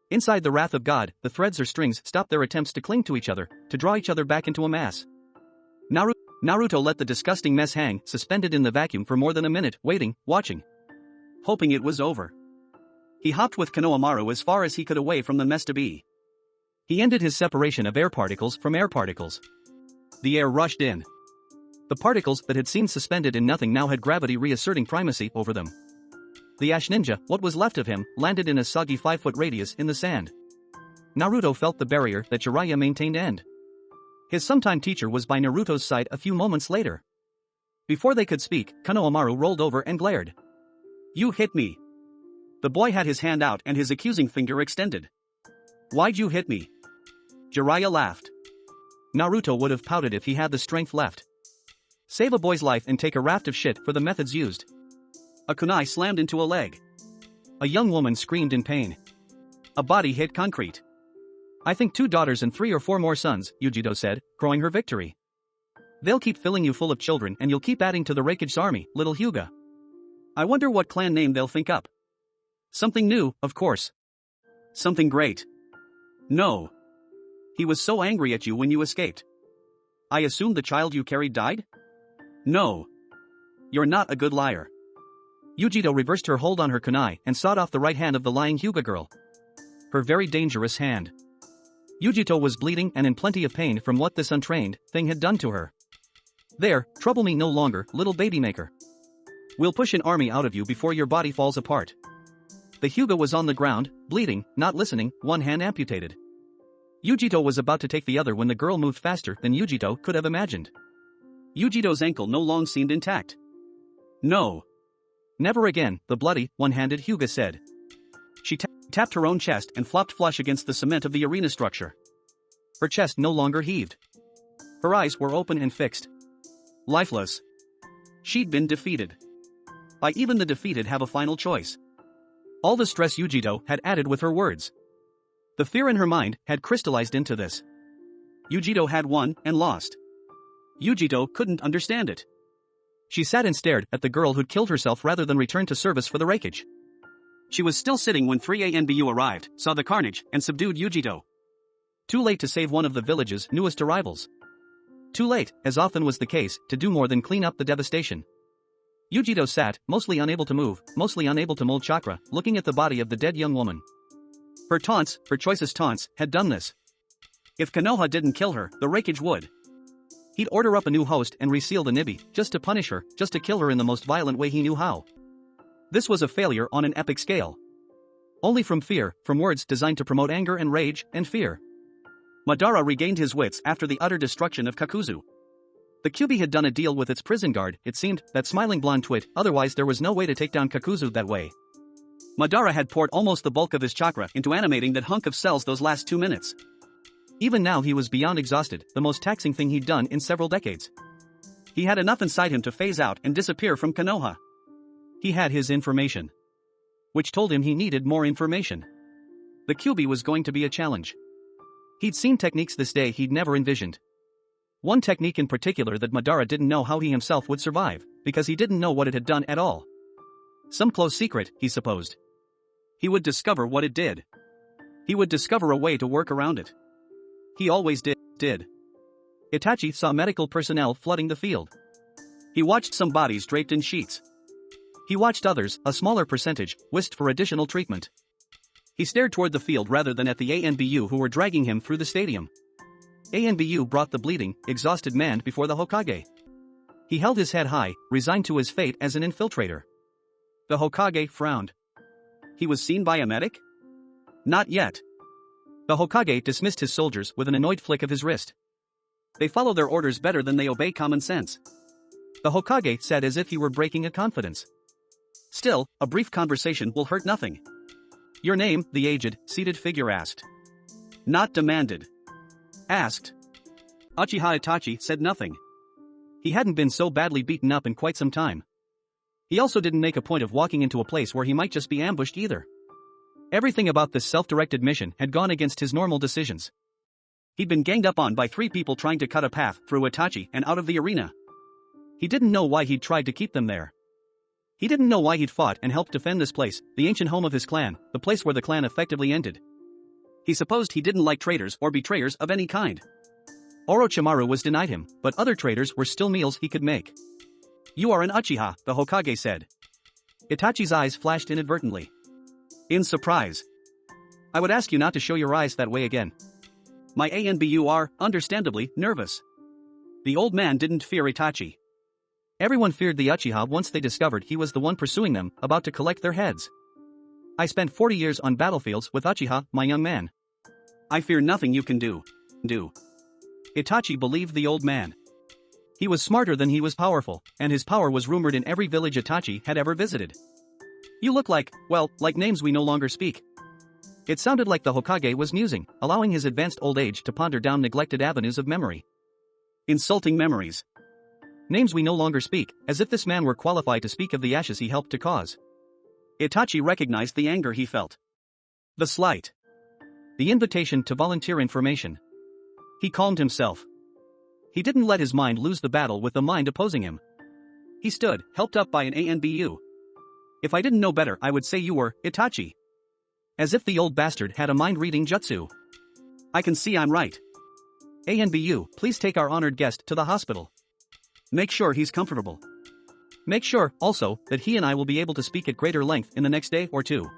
Inside the Wrath of God, the threads or strings stopped their attempts to cling to each other, to draw each other back into a mass. Naruto let the disgusting mess hang, suspended in the vacuum for more than a minute, waiting, watching. Hoping it was over. He hopped with Konohamaru as far as he could away from the mess to be. He ended his separation of air particles from air particles. The air rushed in. The particles that had seemed suspended in nothing now had gravity reasserting primacy over them. The Ash Ninja, what was left of him, landed in a soggy 5-foot radius in the sand. Naruto felt the barrier that Jiraiya maintained end. His sometime teacher was by Naruto's side a few moments later. Before they could speak, Konohamaru rolled over and glared. "You hit me." The boy had his hand out and his accusing finger extended. "Why'd you hit me?" Jiraiya laughed. Naruto would have pouted if he had the strength left. Save a boy's life and take a raft of shit for the methods used. A kunai slammed into a leg. A young woman screamed in pain. A body hit concrete. "I think 2 daughters and 3 or 4 more sons," Yujito said, crowing her victory. "They'll keep filling you full of children and you'll keep adding to the Hokage's army, little Hyuga. I wonder what clan name they'll think up. Something new, of course. Something great. No. He was so angry at you when you escaped. I assumed the child you carried died? No. You're not a good liar." Yujito reversed her hold on her kunai and sawed off the right hand of the lying Hyuga girl. Her very dangerous hand. Yujito was bleeding and in plenty of pain from what this untrained thing had done to her. "There, trouble me no longer, little baby maker." We'll push an army out of you before your body falls apart. The Hyuga was on the ground, bleeding, not listening, one hand amputated. Yujito was about to take the other when the girl moved faster than Yujito could have imagined. Yujito's ankle no longer seemed intact. No. Never again, the bloody, one-handed Hyuga said. She tapped her own chest and flopped flush against the cement of the arena structure. Her chest no longer heaved. Her eyes were open and fixed. Lifeless. She'd been defeated. By even the defeated have a final choice. All the stress Yujito had added with her words. The fear in her mind had crystallized into this. Yujito had won and lost. Yujito couldn't understand it. She sat and stared at the girl who'd killed herself rather than return to service for the Raikage. She was still sitting when 3 ANBU arrived, saw the carnage, and subdued Yujito. Too late to save one of the village's newest arrivals. Too late, as often was the case, to do more than clean up the devastation. Yujito sat, mostly unable to move, mostly unable to mold chakra, looking at the body of the dead young woman. Her taunts, her choicest taunts, had done this. If Konoha didn't kill her, the Raikage would. He'd order up a new host and reseal the Nibi, just to punish her, just to kill her in the most violent way he knew how. This was a failure on an epic scale. Only from fear, from words designed to promote anger and rage, and fear. Madara regained his wits after the utter destruction of Kakuzu. The QB had done a deal with its prison guard, it seemed, that smiling blonde twit, otherwise there was no way to take down Kakuzu that way. Madara had poured almost the bulk of his chakra into animating that hunk of cells those last 2 minutes. Even now he was beyond exhausted, the most taxing thing he'd done in several decades. He had enough inside him to phase out and disappear from Konoha. He had his information. Which told him he needed more information. The QB was going to be a challenge. He'd seen techniques this day he'd never envisioned. One technique in particular that Madara didn't know how he himself would survive, because he didn't know what it had done at all. Some close secret, he supposed. He would discover what it did. He would discover a way to work around it. He always did. Itachi saw medical personnel flooding the field. He watched some bodies draped in sheets. He watched others, a smaller percentage, whisked for additional treatment. He stared toward the field rather than at the ANBU who were dragging him through the stadium. ANBU brought the bleeding, exhausted man before the Hokage. He held his head high, resigned to his fate as an infiltrator. The Hokage frowned. He was seen by a medic? Not yet. The Hokage dismissed his soldiers with an annoyed flick of his wrist. They follow their orders better than they obey common sense. The Hokage said as if he were breaking a confidence. Still, a brief conversation will hurt nothing. Your name, the aged, seated figure asked. Not demanded. Asked. Uchiha Itachi said nothing. He hadn't been so badly beaten up in quite some time. He also didn't make a point of walking into a place where he might just be ambushed either. Everything about this self-directed mission had gone against his normal decisions. He'd been ganged up on by 3 people trying to cut a path through Itachi and out of the arena. He didn't know why he'd tried to keep them there. He didn't know why he'd fought and helped defend this place, the ancient home of his clan, the place where the clan effectively ended. He supposed he didn't like traitors or betrayers of any kind. Orochimaru was denied him, but other traitors were still meals he could make. You are an Uchiha, the Hokage said. Itachi's eyes flashed inadvertently. In surprise. I would ask you not to show your eyes that way again. My ANBU are, understandably, nervous. The old man didn't fear Itachi. Everyone feared the Uchiha once they discovered he was the one pursuing them, about to collect their heads. I spent 40 years on battlefields with Uchiha, my young man. I fear nothing you can do. Itachi believed the old man. He was smarter than he was powerful, and his power was rumored in every village Itachi had ever visited. You look like names we no longer speak. It sounded like the Hokage was musing, allowing his advanced old age to ponder down neglected avenues of memory. Insulting memories. Names we no longer speak, as if this man were qualified to speak of the ashes he helped to cause. Itachi recognized the anger he felt. The slight. The invitation to volunteer information. He calmed himself. He didn't let his mind lose the battle with the mind opposing him. He stood, helped up by an ANBU. If I didn't know better, I would say you were Itachi. As if the old bastard had a mind-reading jutsu. I can see I'm right. ANBU, please take our honored guest to the hospital. Make sure he's comfortable. Make sure, also, that he and I will be able to speak at greater length in the next day or 2.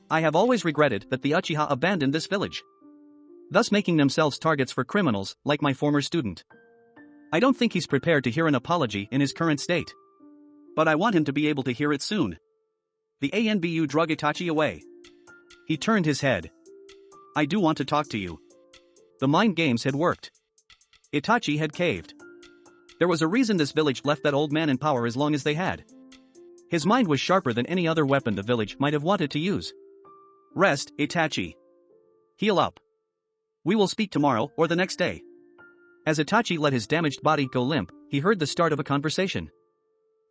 I have always regretted that the Uchiha abandoned this village, thus making themselves targets for criminals, like my former student. I don't think he's prepared to hear an apology in his current state. But I want him to be able to hear it soon. The ANBU drug Itachi away. He turned his head. I do want to talk to you. The mind games had worked. Itachi had caved. There was a reason this village left that old man in power as long as they had. His mind was sharper than any other weapon the village might have wanted to use. Rest, Itachi. Heal up. We will speak tomorrow or the next day. As Itachi let his damaged body go limp, he heard the start of a conversation.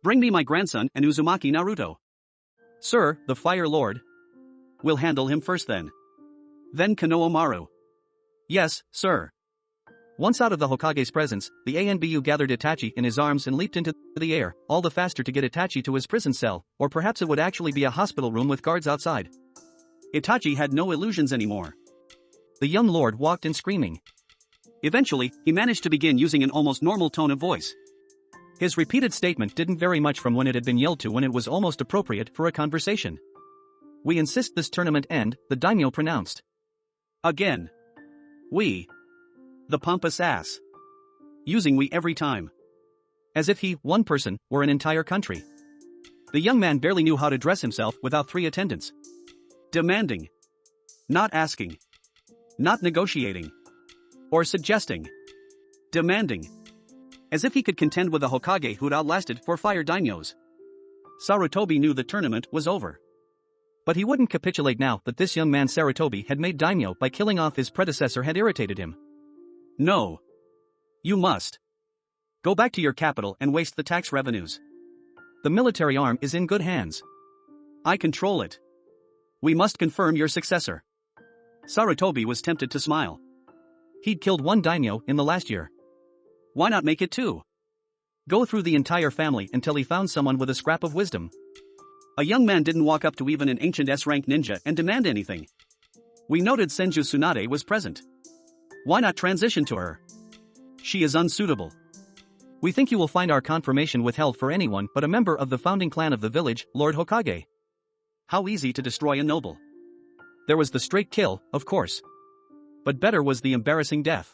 Bring me my grandson and Uzumaki Naruto. Sir, the Fire Lord. We'll handle him first then. Then Konohamaru. Yes, sir. Once out of the Hokage's presence, the ANBU gathered Itachi in his arms and leaped into the air, all the faster to get Itachi to his prison cell, or perhaps it would actually be a hospital room with guards outside. Itachi had no illusions anymore. The young lord walked in screaming. Eventually, he managed to begin using an almost normal tone of voice. His repeated statement didn't vary much from when it had been yelled to when it was almost appropriate for a conversation. We insist this tournament end, the daimyo pronounced. Again. We. The pompous ass. Using we every time. As if he, one person, were an entire country. The young man barely knew how to dress himself without 3 attendants. Demanding. Not asking. Not negotiating. Or suggesting. Demanding. As if he could contend with a Hokage who'd outlasted 4 fire daimyos. Sarutobi knew the tournament was over. But he wouldn't capitulate now that this young man Sarutobi had made daimyo by killing off his predecessor had irritated him. No. You must. Go back to your capital and waste the tax revenues. The military arm is in good hands. I control it. We must confirm your successor. Sarutobi was tempted to smile. He'd killed 1 daimyo in the last year. Why not make it 2? Go through the entire family until he found someone with a scrap of wisdom. A young man didn't walk up to even an ancient S-rank ninja and demand anything. We noted Senju Tsunade was present. Why not transition to her? She is unsuitable. We think you will find our confirmation withheld for anyone but a member of the founding clan of the village, Lord Hokage. How easy to destroy a noble. There was the straight kill, of course. But better was the embarrassing death.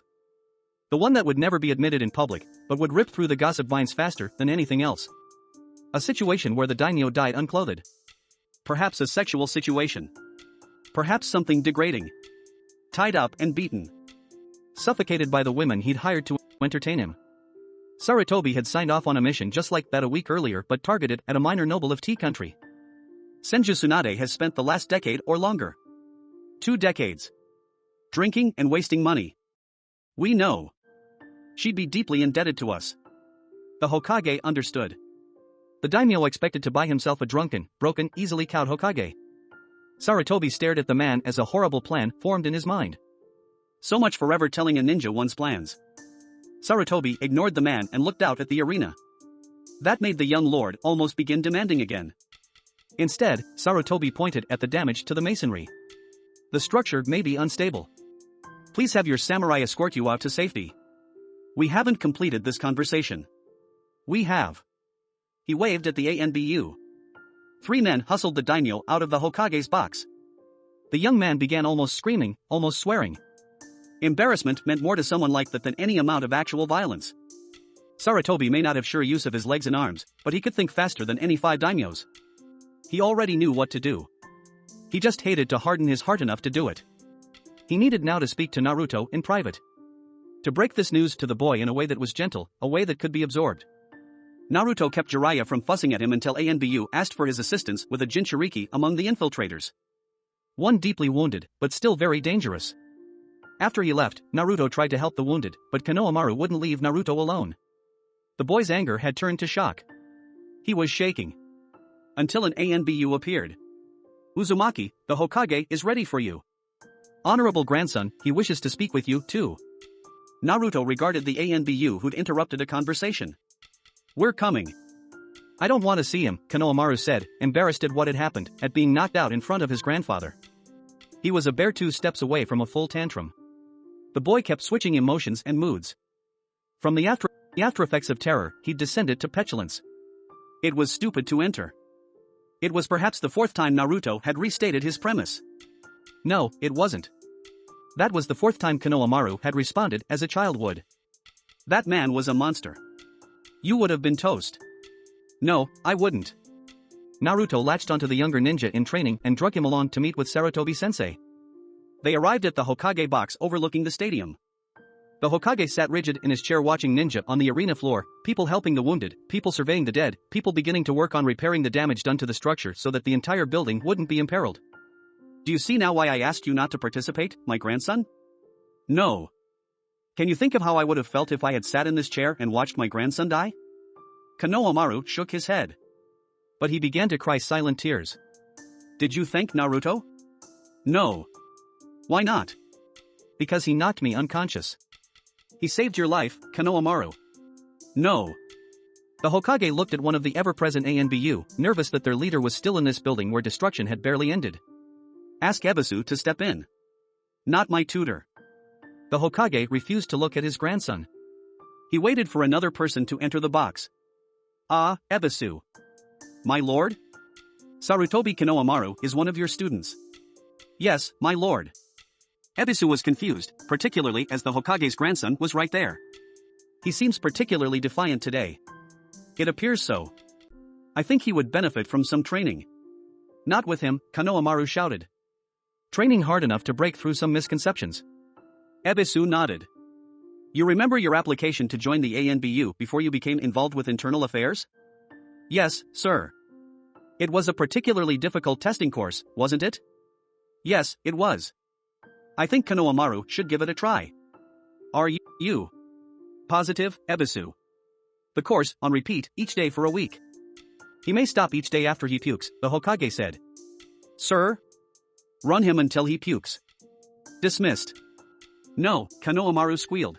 The one that would never be admitted in public, but would rip through the gossip vines faster than anything else. A situation where the daimyo died unclothed. Perhaps a sexual situation. Perhaps something degrading. Tied up and beaten. Suffocated by the women he'd hired to entertain him. Sarutobi had signed off on a mission just like that a week earlier but targeted at a minor noble of tea country. Senju Tsunade has spent the last decade or longer. 2 decades. Drinking and wasting money. We know. She'd be deeply indebted to us. The Hokage understood. The daimyo expected to buy himself a drunken, broken, easily cowed Hokage. Sarutobi stared at the man as a horrible plan formed in his mind. So much for ever telling a ninja one's plans. Sarutobi ignored the man and looked out at the arena. That made the young lord almost begin demanding again. Instead, Sarutobi pointed at the damage to the masonry. The structure may be unstable. Please have your samurai escort you out to safety. We haven't completed this conversation. We have. He waved at the ANBU. 3 men hustled the daimyo out of the Hokage's box. The young man began almost screaming, almost swearing. Embarrassment meant more to someone like that than any amount of actual violence. Sarutobi may not have sure use of his legs and arms, but he could think faster than any 5 daimyos. He already knew what to do. He just hated to harden his heart enough to do it. He needed now to speak to Naruto in private. To break this news to the boy in a way that was gentle, a way that could be absorbed. Naruto kept Jiraiya from fussing at him until ANBU asked for his assistance with a Jinchuriki among the infiltrators. One deeply wounded, but still very dangerous. After he left, Naruto tried to help the wounded, but Konohamaru wouldn't leave Naruto alone. The boy's anger had turned to shock. He was shaking. Until an ANBU appeared. Uzumaki, the Hokage is ready for you. Honorable grandson, he wishes to speak with you, too. Naruto regarded the ANBU who'd interrupted a conversation. We're coming. I don't want to see him, Konohamaru said, embarrassed at what had happened, at being knocked out in front of his grandfather. He was a bare 2 steps away from a full tantrum. The boy kept switching emotions and moods. From the after effects of terror, he'd descended to petulance. It was stupid to enter. It was perhaps the 4th time Naruto had restated his premise. No, it wasn't. That was the 4th time Konohamaru had responded as a child would. That man was a monster. You would have been toast. No, I wouldn't. Naruto latched onto the younger ninja in training and drug him along to meet with Sarutobi-sensei. They arrived at the Hokage box overlooking the stadium. The Hokage sat rigid in his chair watching ninja on the arena floor, people helping the wounded, people surveying the dead, people beginning to work on repairing the damage done to the structure so that the entire building wouldn't be imperiled. Do you see now why I asked you not to participate, my grandson? No. Can you think of how I would have felt if I had sat in this chair and watched my grandson die? Konohamaru shook his head. But he began to cry silent tears. Did you thank Naruto? No. Why not? Because he knocked me unconscious. He saved your life, Konohamaru. No. The Hokage looked at one of the ever-present ANBU, nervous that their leader was still in this building where destruction had barely ended. Ask Ebisu to step in. Not my tutor. The Hokage refused to look at his grandson. He waited for another person to enter the box. Ah, Ebisu. My lord? Sarutobi Konohamaru is one of your students. Yes, my lord. Ebisu was confused, particularly as the Hokage's grandson was right there. He seems particularly defiant today. It appears so. I think he would benefit from some training. Not with him, Konohamaru shouted. Training hard enough to break through some misconceptions. Ebisu nodded. You remember your application to join the ANBU before you became involved with internal affairs? Yes, sir. It was a particularly difficult testing course, wasn't it? Yes, it was. I think Konohamaru should give it a try. Are you positive, Ebisu? The course, on repeat, each day for a week. He may stop each day after he pukes, the Hokage said. Sir? Run him until he pukes. Dismissed. No, Konohamaru squealed.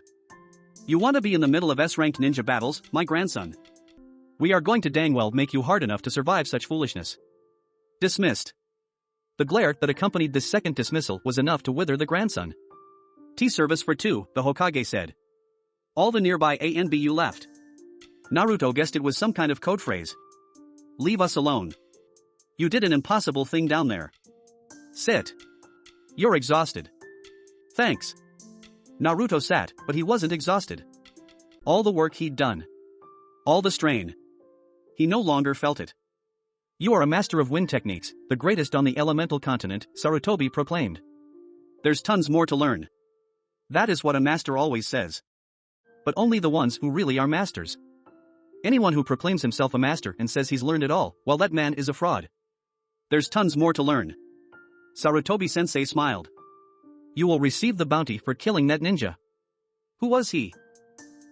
You want to be in the middle of S-ranked ninja battles, my grandson? We are going to dang well make you hard enough to survive such foolishness. Dismissed. The glare that accompanied this second dismissal was enough to wither the grandson. Tea service for two, the Hokage said. All the nearby ANBU left. Naruto guessed it was some kind of code phrase. Leave us alone. You did an impossible thing down there. Sit. You're exhausted. Thanks. Naruto sat, but he wasn't exhausted. All the work he'd done. All the strain. He no longer felt it. You are a master of wind techniques, the greatest on the elemental continent, Sarutobi proclaimed. There's tons more to learn. That is what a master always says. But only the ones who really are masters. Anyone who proclaims himself a master and says he's learned it all, well, that man is a fraud. There's tons more to learn. Sarutobi-sensei smiled. You will receive the bounty for killing that ninja. Who was he?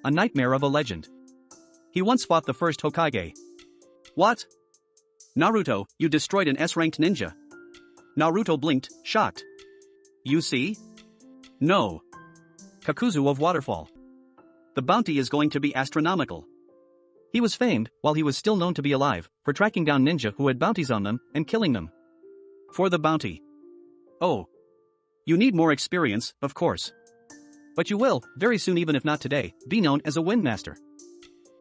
A nightmare of a legend. He once fought the first Hokage. What? Naruto, you destroyed an S-ranked ninja. Naruto blinked, shocked. You see? No. Kakuzu of Waterfall. The bounty is going to be astronomical. He was famed, while he was still known to be alive, for tracking down ninja who had bounties on them, and killing them. For the bounty. Oh. You need more experience, of course. But you will, very soon even if not today, be known as a Wind Master.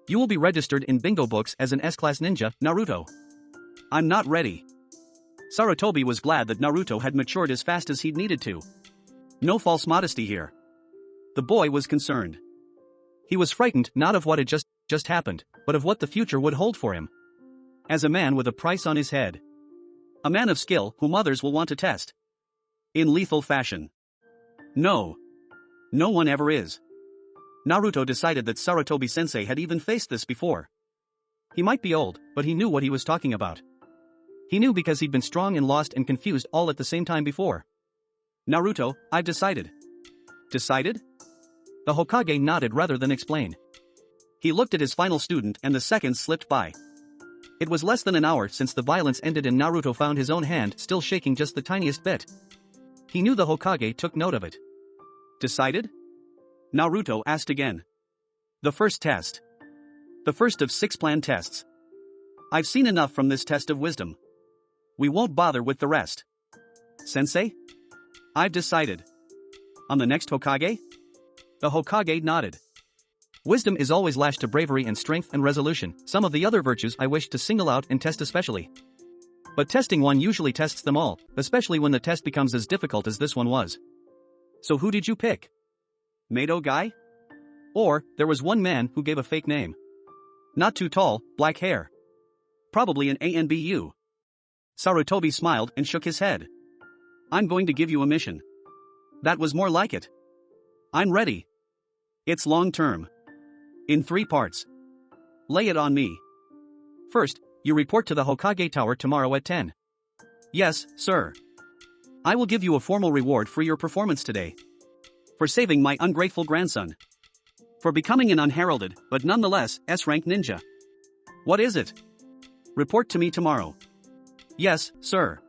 You will be registered in bingo books as an S-class ninja, Naruto. I'm not ready. Sarutobi was glad that Naruto had matured as fast as he'd needed to. No false modesty here. The boy was concerned. He was frightened not of what had just happened, but of what the future would hold for him. As a man with a price on his head. A man of skill whom others will want to test. In lethal fashion. No. No one ever is. Naruto decided that Sarutobi-sensei had even faced this before. He might be old, but he knew what he was talking about. He knew because he'd been strong and lost and confused all at the same time before. Naruto, I've decided. Decided? The Hokage nodded rather than explain. He looked at his final student and the seconds slipped by. It was less than an hour since the violence ended and Naruto found his own hand still shaking just the tiniest bit. He knew the Hokage took note of it. Decided? Naruto asked again. The first test. The first of 6 planned tests. I've seen enough from this test of wisdom. We won't bother with the rest. Sensei? I've decided. On the next Hokage? The Hokage nodded. Wisdom is always lashed to bravery and strength and resolution, some of the other virtues I wish to single out and test especially. But testing one usually tests them all, especially when the test becomes as difficult as this one was. So who did you pick? Mado guy? Or, there was one man who gave a fake name. Not too tall, black hair. Probably an ANBU. Sarutobi smiled and shook his head. I'm going to give you a mission. That was more like it. I'm ready. It's long term. In 3 parts. Lay it on me. First, you report to the Hokage Tower tomorrow at 10. Yes, sir. I will give you a formal reward for your performance today. For saving my ungrateful grandson. For becoming an unheralded, but nonetheless, S-rank ninja. What is it? Report to me tomorrow. Yes, sir.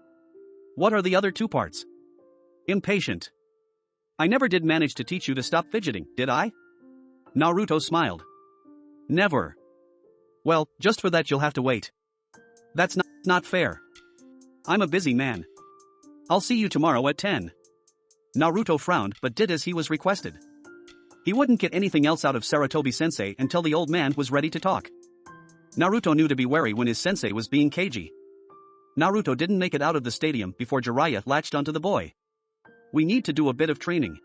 What are the other 2 parts? Impatient. I never did manage to teach you to stop fidgeting, did I? Naruto smiled. Never. Well, just for that you'll have to wait. That's not fair. I'm a busy man. I'll see you tomorrow at 10. Naruto frowned but did as he was requested. He wouldn't get anything else out of Sarutobi-sensei until the old man was ready to talk. Naruto knew to be wary when his sensei was being cagey. Naruto didn't make it out of the stadium before Jiraiya latched onto the boy. We need to do a bit of training.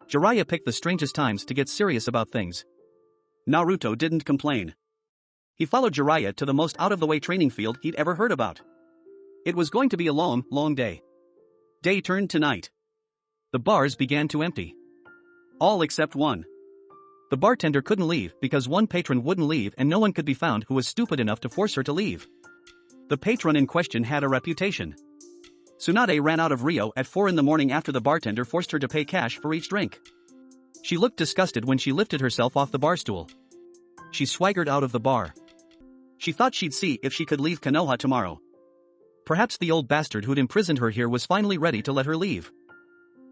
Jiraiya picked the strangest times to get serious about things. Naruto didn't complain. He followed Jiraiya to the most out-of-the-way training field he'd ever heard about. It was going to be a long, long day. Day turned to night. The bars began to empty. All except one. The bartender couldn't leave because one patron wouldn't leave and no one could be found who was stupid enough to force her to leave. The patron in question had a reputation. Tsunade ran out of Rio at 4 in the morning after the bartender forced her to pay cash for each drink. She looked disgusted when she lifted herself off the bar stool. She swaggered out of the bar. She thought she'd see if she could leave Konoha tomorrow. Perhaps the old bastard who'd imprisoned her here was finally ready to let her leave.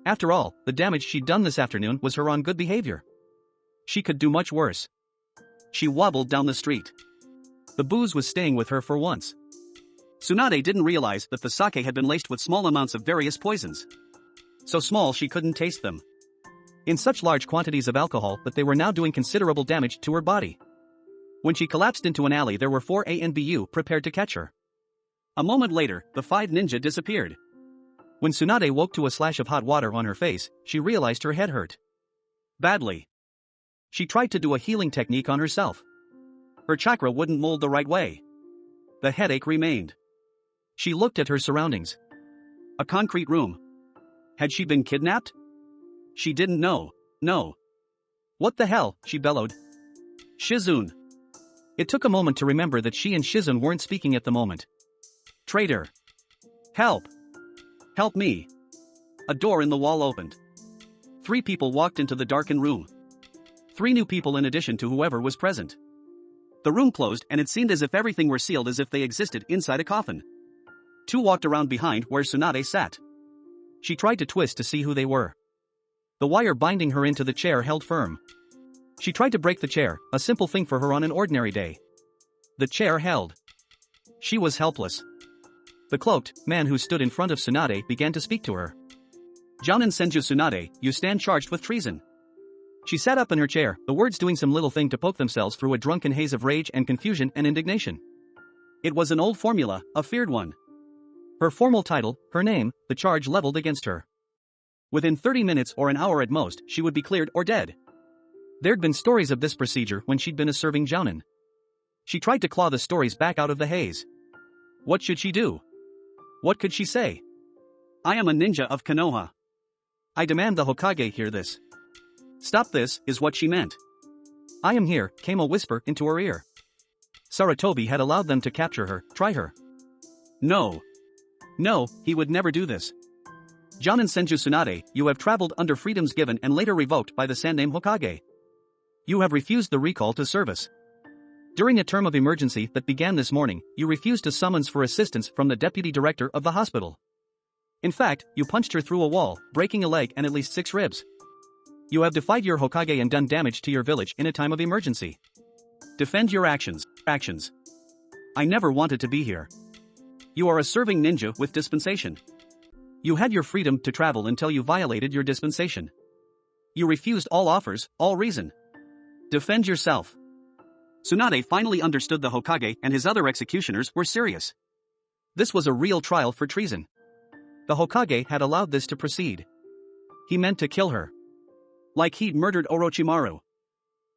After all, the damage she'd done this afternoon was her on good behavior. She could do much worse. She wobbled down the street. The booze was staying with her for once. Tsunade didn't realize that the sake had been laced with small amounts of various poisons. So small she couldn't taste them. In such large quantities of alcohol that they were now doing considerable damage to her body. When she collapsed into an alley there were 4 ANBU prepared to catch her. A moment later, the 5 ninja disappeared. When Tsunade woke to a slash of hot water on her face, she realized her head hurt. Badly. She tried to do a healing technique on herself. Her chakra wouldn't mold the right way. The headache remained. She looked at her surroundings. A concrete room. Had she been kidnapped? She didn't know. No. What the hell, she bellowed. Shizune. It took a moment to remember that she and Shizune weren't speaking at the moment. Traitor. Help. Help me. A door in the wall opened. 3 people walked into the darkened room. 3 new people in addition to whoever was present. The room closed and it seemed as if everything were sealed as if they existed inside a coffin. 2 walked around behind where Tsunade sat. She tried to twist to see who they were. The wire binding her into the chair held firm. She tried to break the chair, a simple thing for her on an ordinary day. The chair held. She was helpless. The cloaked man who stood in front of Tsunade began to speak to her. Jounin Senju Tsunade, you stand charged with treason. She sat up in her chair, the words doing some little thing to poke themselves through a drunken haze of rage and confusion and indignation. It was an old formula, a feared one. Her formal title, her name, the charge leveled against her. Within 30 minutes or an hour at most, she would be cleared or dead. There'd been stories of this procedure when she'd been a serving Jounin. She tried to claw the stories back out of the haze. What should she do? What could she say? I am a ninja of Konoha. I demand the Hokage hear this. Stop this, is what she meant. I am here, came a whisper into her ear. Sarutobi had allowed them to capture her, try her. No. No, he would never do this. Jounin Senju Tsunade, you have traveled under freedoms given and later revoked by the Sanname Hokage. You have refused the recall to service. During a term of emergency that began this morning, you refused a summons for assistance from the deputy director of the hospital. In fact, you punched her through a wall, breaking a leg and at least 6 ribs. You have defied your Hokage and done damage to your village in a time of emergency. Defend your actions. I never wanted to be here. You are a serving ninja with dispensation. You had your freedom to travel until you violated your dispensation. You refused all offers, all reason. Defend yourself. Tsunade finally understood the Hokage and his other executioners were serious. This was a real trial for treason. The Hokage had allowed this to proceed. He meant to kill her. Like he'd murdered Orochimaru.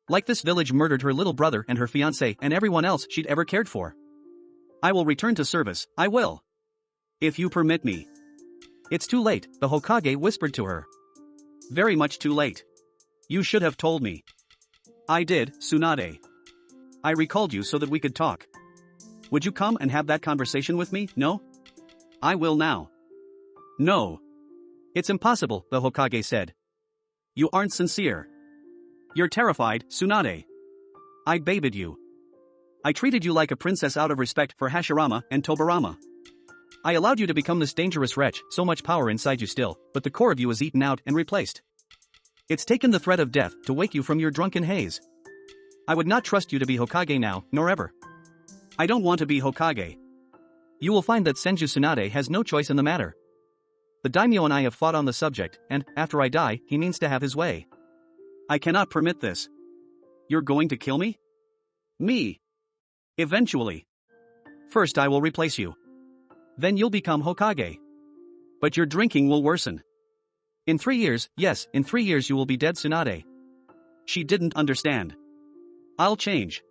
Like this village murdered her little brother and her fiancé and everyone else she'd ever cared for. I will return to service, I will. If you permit me. It's too late, the Hokage whispered to her. Very much too late. You should have told me. I did, Tsunade. I recalled you so that we could talk. Would you come and have that conversation with me, no? I will now. No. It's impossible, the Hokage said. You aren't sincere. You're terrified, Tsunade. I babied you. I treated you like a princess out of respect for Hashirama and Tobirama. I allowed you to become this dangerous wretch, so much power inside you still, but the core of you is eaten out and replaced. It's taken the threat of death to wake you from your drunken haze. I would not trust you to be Hokage now, nor ever. I don't want to be Hokage. You will find that Senju Tsunade has no choice in the matter. The daimyo and I have fought on the subject, and, after I die, he means to have his way. I cannot permit this. You're going to kill me? Me. Eventually. First I will replace you. Then you'll become Hokage. But your drinking will worsen. In 3 years, yes, in 3 years you will be dead, Tsunade. She didn't understand. I'll change.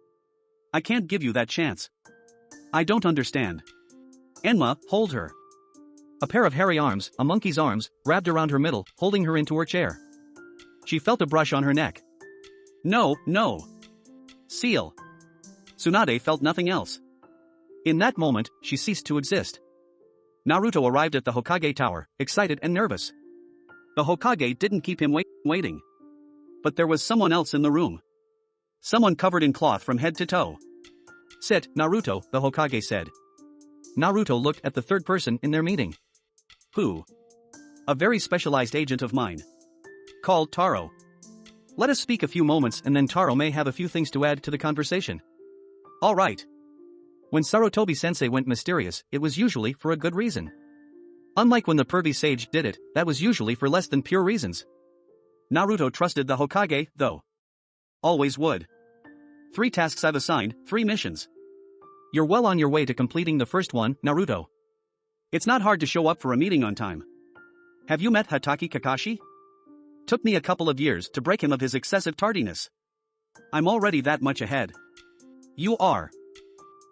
I can't give you that chance. I don't understand. Enma, hold her. A pair of hairy arms, a monkey's arms, wrapped around her middle, holding her into her chair. She felt a brush on her neck. No, no. Seal. Tsunade felt nothing else. In that moment, she ceased to exist. Naruto arrived at the Hokage tower, excited and nervous. The Hokage didn't keep him waiting. But there was someone else in the room. Someone covered in cloth from head to toe. Sit, Naruto, the Hokage said. Naruto looked at the third person in their meeting. Who? A very specialized agent of mine. Called Taro. Let us speak a few moments and then Taro may have a few things to add to the conversation. All right. When Sarutobi-sensei went mysterious, it was usually for a good reason. Unlike when the pervy sage did it, that was usually for less than pure reasons. Naruto trusted the Hokage, though. Always would. 3 tasks I've assigned, 3 missions. You're well on your way to completing the first one, Naruto. It's not hard to show up for a meeting on time. Have you met Hatake Kakashi? Took me a couple of years to break him of his excessive tardiness. I'm already that much ahead. You are.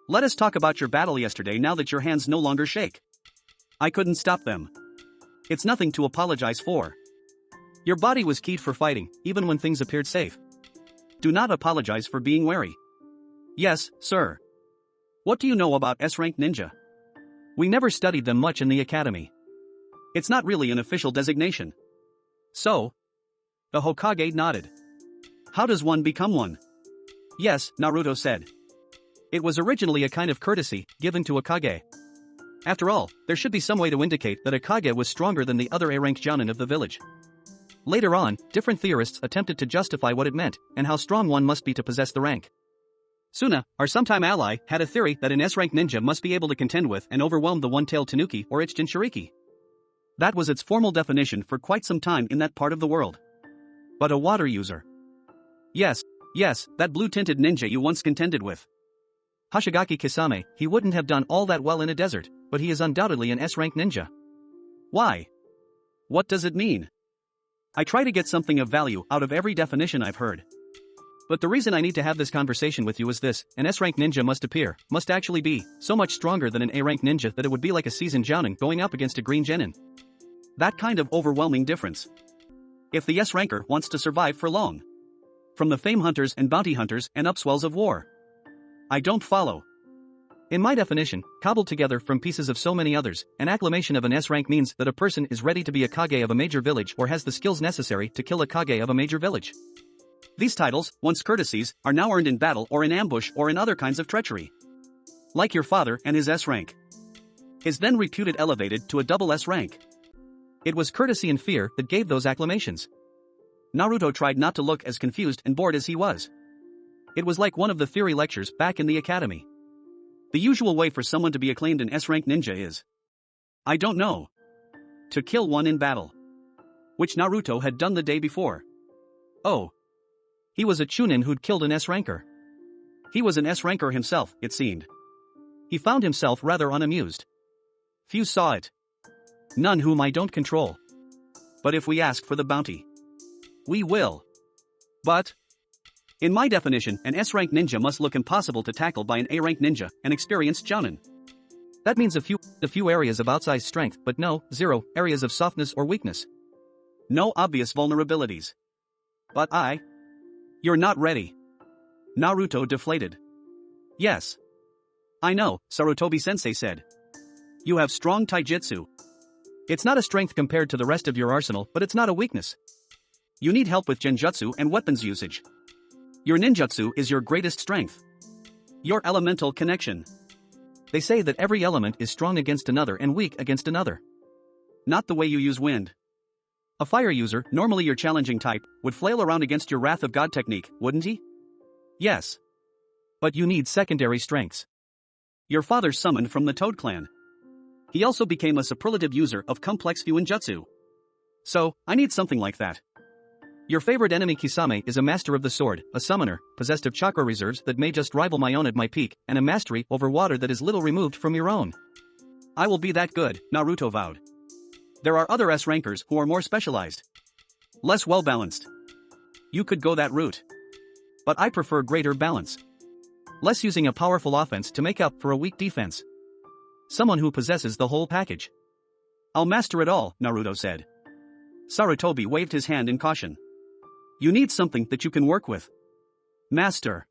Let us talk about your battle yesterday now that your hands no longer shake. I couldn't stop them. It's nothing to apologize for. Your body was keyed for fighting, even when things appeared safe. Do not apologize for being wary. Yes, sir. What do you know about S-rank ninja? We never studied them much in the academy. It's not really an official designation. So? The Hokage nodded. How does one become one? Yes, Naruto said. It was originally a kind of courtesy, given to a Kage. After all, there should be some way to indicate that a Kage was stronger than the other A-rank jounin of the village. Later on, different theorists attempted to justify what it meant, and how strong one must be to possess the rank. Suna, our sometime ally, had a theory that an S-rank ninja must be able to contend with and overwhelm the one-tailed Tanuki or its Jinchuriki. That was its formal definition for quite some time in that part of the world. But a water user. Yes, that blue-tinted ninja you once contended with. Hoshigaki Kisame, he wouldn't have done all that well in a desert, but he is undoubtedly an S-rank ninja. Why? What does it mean? I try to get something of value out of every definition I've heard. But the reason I need to have this conversation with you is this: an S-rank ninja must actually be, so much stronger than an A-rank ninja that it would be like a seasoned jounin going up against a green genin. That kind of overwhelming difference. If the S-ranker wants to survive for long. From the fame hunters and bounty hunters and upswells of war. I don't follow. In my definition, cobbled together from pieces of so many others, an acclamation of an S-rank means that a person is ready to be a Kage of a major village or has the skills necessary to kill a Kage of a major village. These titles, once courtesies, are now earned in battle or in ambush or in other kinds of treachery. Like your father and his S-rank. His then reputed elevated to a double S-rank. It was courtesy and fear that gave those acclamations. Naruto tried not to look as confused and bored as he was. It was like one of the theory lectures back in the academy. The usual way for someone to be acclaimed an S-rank ninja is, I don't know, to kill one in battle. Which Naruto had done the day before. Oh. He was a chunin who'd killed an S-ranker. He was an S-ranker himself, it seemed. He found himself rather unamused. Few saw it. None whom I don't control. But if we ask for the bounty, we will. But In my definition, an S-rank ninja must look impossible to tackle by an A-rank ninja, an experienced jounin. That means a few areas of outsized strength, but no, zero areas of softness or weakness. No obvious vulnerabilities. But You're not ready. Naruto deflated. Yes. I know, Sarutobi-sensei said. You have strong taijutsu. It's not a strength compared to the rest of your arsenal, but it's not a weakness. You need help with genjutsu and weapons usage. Your ninjutsu is your greatest strength. Your elemental connection. They say that every element is strong against another and weak against another. Not the way you use wind. A fire user, normally your challenging type, would flail around against your Wrath of God technique, wouldn't he? Yes. But you need secondary strengths. Your father summoned from the Toad clan. He also became a superlative user of complex Fuinjutsu. So, I need something like that. Your favorite enemy Kisame is a master of the sword, a summoner, possessed of chakra reserves that may just rival my own at my peak, and a mastery over water that is little removed from your own. I will be that good, Naruto vowed. There are other S-rankers who are more specialized. Less well-balanced. You could go that route. But I prefer greater balance. Less using a powerful offense to make up for a weak defense. Someone who possesses the whole package. I'll master it all, Naruto said. Sarutobi waved his hand in caution. You need something that you can work with. Master.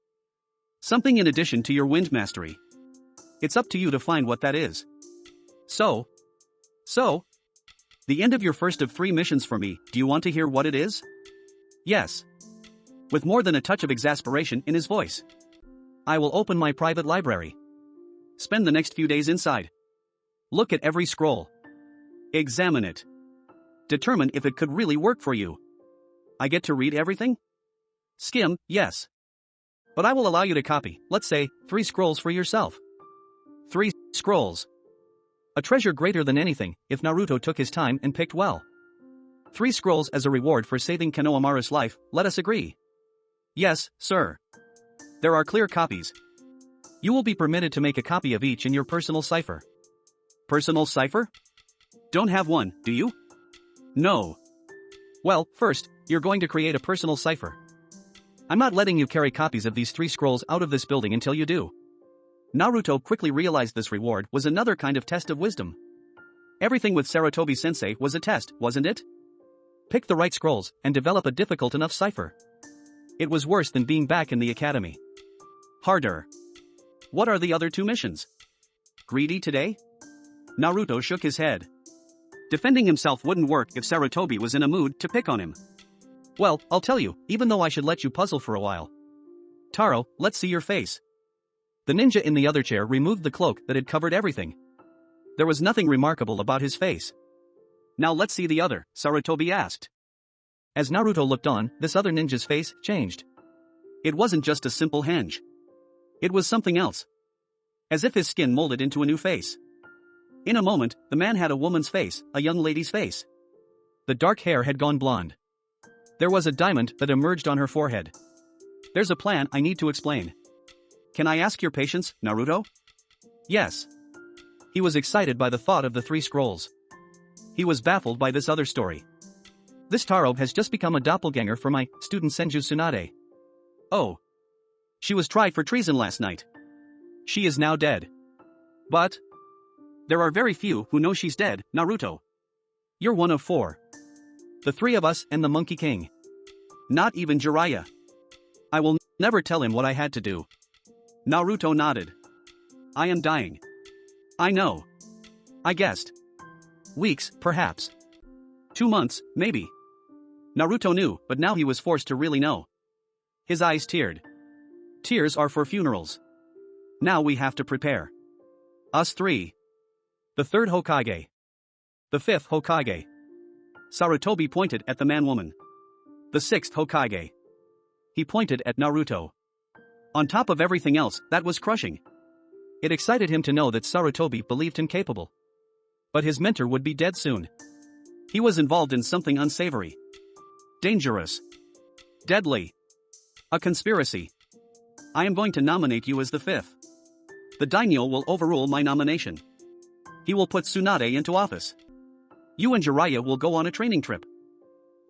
Something in addition to your wind mastery. It's up to you to find what that is. So? The end of your first of 3 missions for me, do you want to hear what it is? Yes. With more than a touch of exasperation in his voice. I will open my private library. Spend the next few days inside. Look at every scroll. Examine it. Determine if it could really work for you. I get to read everything? Skim, yes. But I will allow you to copy, let's say, 3 scrolls for yourself. 3 scrolls. A treasure greater than anything, if Naruto took his time and picked well. 3 scrolls as a reward for saving Konohamaru's life, let us agree. Yes, sir. There are clear copies. You will be permitted to make a copy of each in your personal cipher. Personal cipher? Don't have one, do you? No. Well, first, you're going to create a personal cipher. I'm not letting you carry copies of these 3 scrolls out of this building until you do. Naruto quickly realized this reward was another kind of test of wisdom. Everything with Sarutobi-sensei was a test, wasn't it? Pick the right scrolls and develop a difficult enough cipher. It was worse than being back in the academy. Harder. What are the other 2 missions? Greedy today? Naruto shook his head. Defending himself wouldn't work if Sarutobi was in a mood to pick on him. Well, I'll tell you, even though I should let you puzzle for a while. Taro, let's see your face. The ninja in the other chair removed the cloak that had covered everything. There was nothing remarkable about his face. Now let's see the other, Sarutobi asked. As Naruto looked on, this other ninja's face changed. It wasn't just a simple henge. It was something else. As if his skin molded into a new face. In a moment, the man had a woman's face, a young lady's face. The dark hair had gone blonde. There was a diamond that emerged on her forehead. There's a plan I need to explain. Can I ask your patience, Naruto? Yes. He was excited by the thought of the 3 scrolls. He was baffled by this other story. This Taro has just become a doppelganger for my student Senju Tsunade. Oh. She was tried for treason last night. She is now dead. But there are very few who know she's dead, Naruto. You're one of 4. The 3 of us and the Monkey King. Not even Jiraiya. I will never tell him what I had to do. Naruto nodded. I am dying. I know. I guessed. Weeks, perhaps. 2 months, maybe. Naruto knew, but now he was forced to really know. His eyes teared. Tears are for funerals. Now we have to prepare. Us 3. The 3rd Hokage. The 5th Hokage. Sarutobi pointed at the man-woman. The 6th Hokage. He pointed at Naruto. On top of everything else, that was crushing. It excited him to know that Sarutobi believed him capable. But his mentor would be dead soon. He was involved in something unsavory. Dangerous. Deadly. A conspiracy. I am going to nominate you as the 5th. The daimyo will overrule my nomination. He will put Tsunade into office. You and Jiraiya will go on a training trip.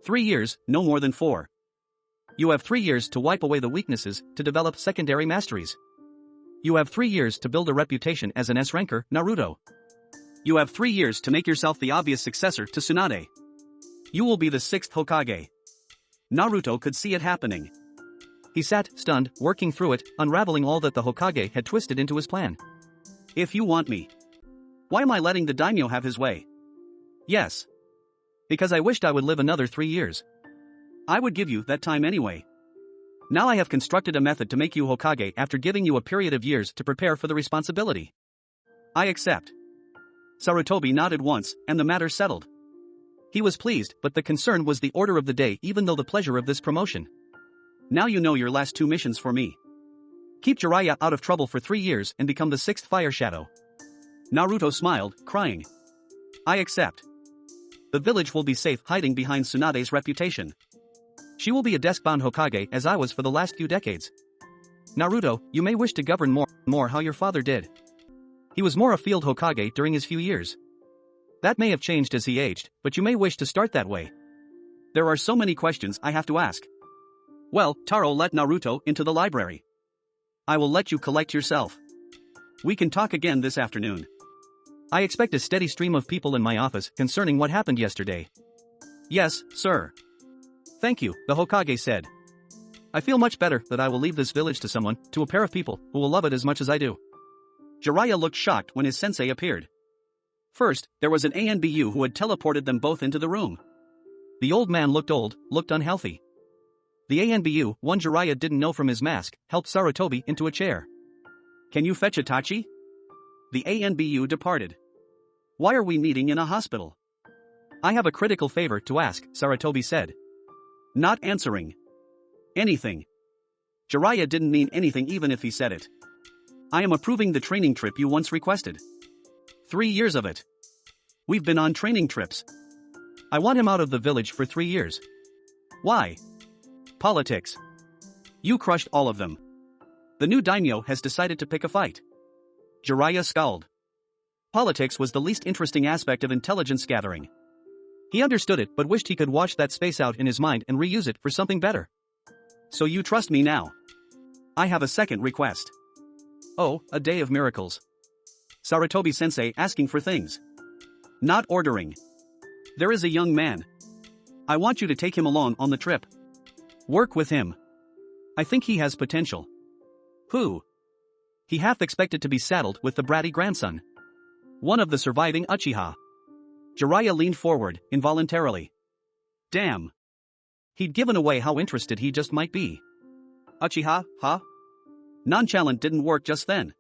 3 years, no more than 4. You have 3 years to wipe away the weaknesses to develop secondary masteries. You have 3 years to build a reputation as an S-ranker, Naruto. You have 3 years to make yourself the obvious successor to Tsunade. You will be the 6th Hokage. Naruto could see it happening. He sat, stunned, working through it, unraveling all that the Hokage had twisted into his plan. If you want me, why am I letting the daimyo have his way? Yes. Because I wished I would live another 3 years. I would give you that time anyway. Now I have constructed a method to make you Hokage after giving you a period of years to prepare for the responsibility. I accept. Sarutobi nodded once, and the matter settled. He was pleased, but the concern was the order of the day, even though the pleasure of this promotion. Now you know your last 2 missions for me. Keep Jiraiya out of trouble for 3 years and become the 6th Fire Shadow. Naruto smiled, crying. I accept. The village will be safe hiding behind Tsunade's reputation. She will be a desk-bound Hokage as I was for the last few decades. Naruto, you may wish to govern more how your father did. He was more a field Hokage during his few years. That may have changed as he aged, but you may wish to start that way. There are so many questions I have to ask. Well, Taro let Naruto into the library. I will let you collect yourself. We can talk again this afternoon. I expect a steady stream of people in my office concerning what happened yesterday. Yes, sir. Thank you, the Hokage said. I feel much better that I will leave this village to someone, to a pair of people, who will love it as much as I do. Jiraiya looked shocked when his sensei appeared. First, there was an ANBU who had teleported them both into the room. The old man looked old, looked unhealthy. The ANBU, one Jiraiya didn't know from his mask, helped Sarutobi into a chair. Can you fetch Itachi? The ANBU departed. Why are we meeting in a hospital? I have a critical favor to ask, Sarutobi said. Not answering anything. Jiraiya didn't mean anything even if he said it. I am approving the training trip you once requested. 3 years of it. We've been on training trips. I want him out of the village for 3 years. Why? Politics. You crushed all of them. The new daimyo has decided to pick a fight. Jiraiya scowled. Politics was the least interesting aspect of intelligence gathering. He understood it but wished he could wash that space out in his mind and reuse it for something better. So you trust me now? I have a second request. Oh, a day of miracles. Sarutobi-sensei asking for things. Not ordering. There is a young man. I want you to take him along on the trip. Work with him. I think he has potential. Who? He half expected to be saddled with the bratty grandson. One of the surviving Uchiha. Jiraiya leaned forward, involuntarily. Damn. He'd given away how interested he just might be. Uchiha, huh? Nonchalant didn't work just then.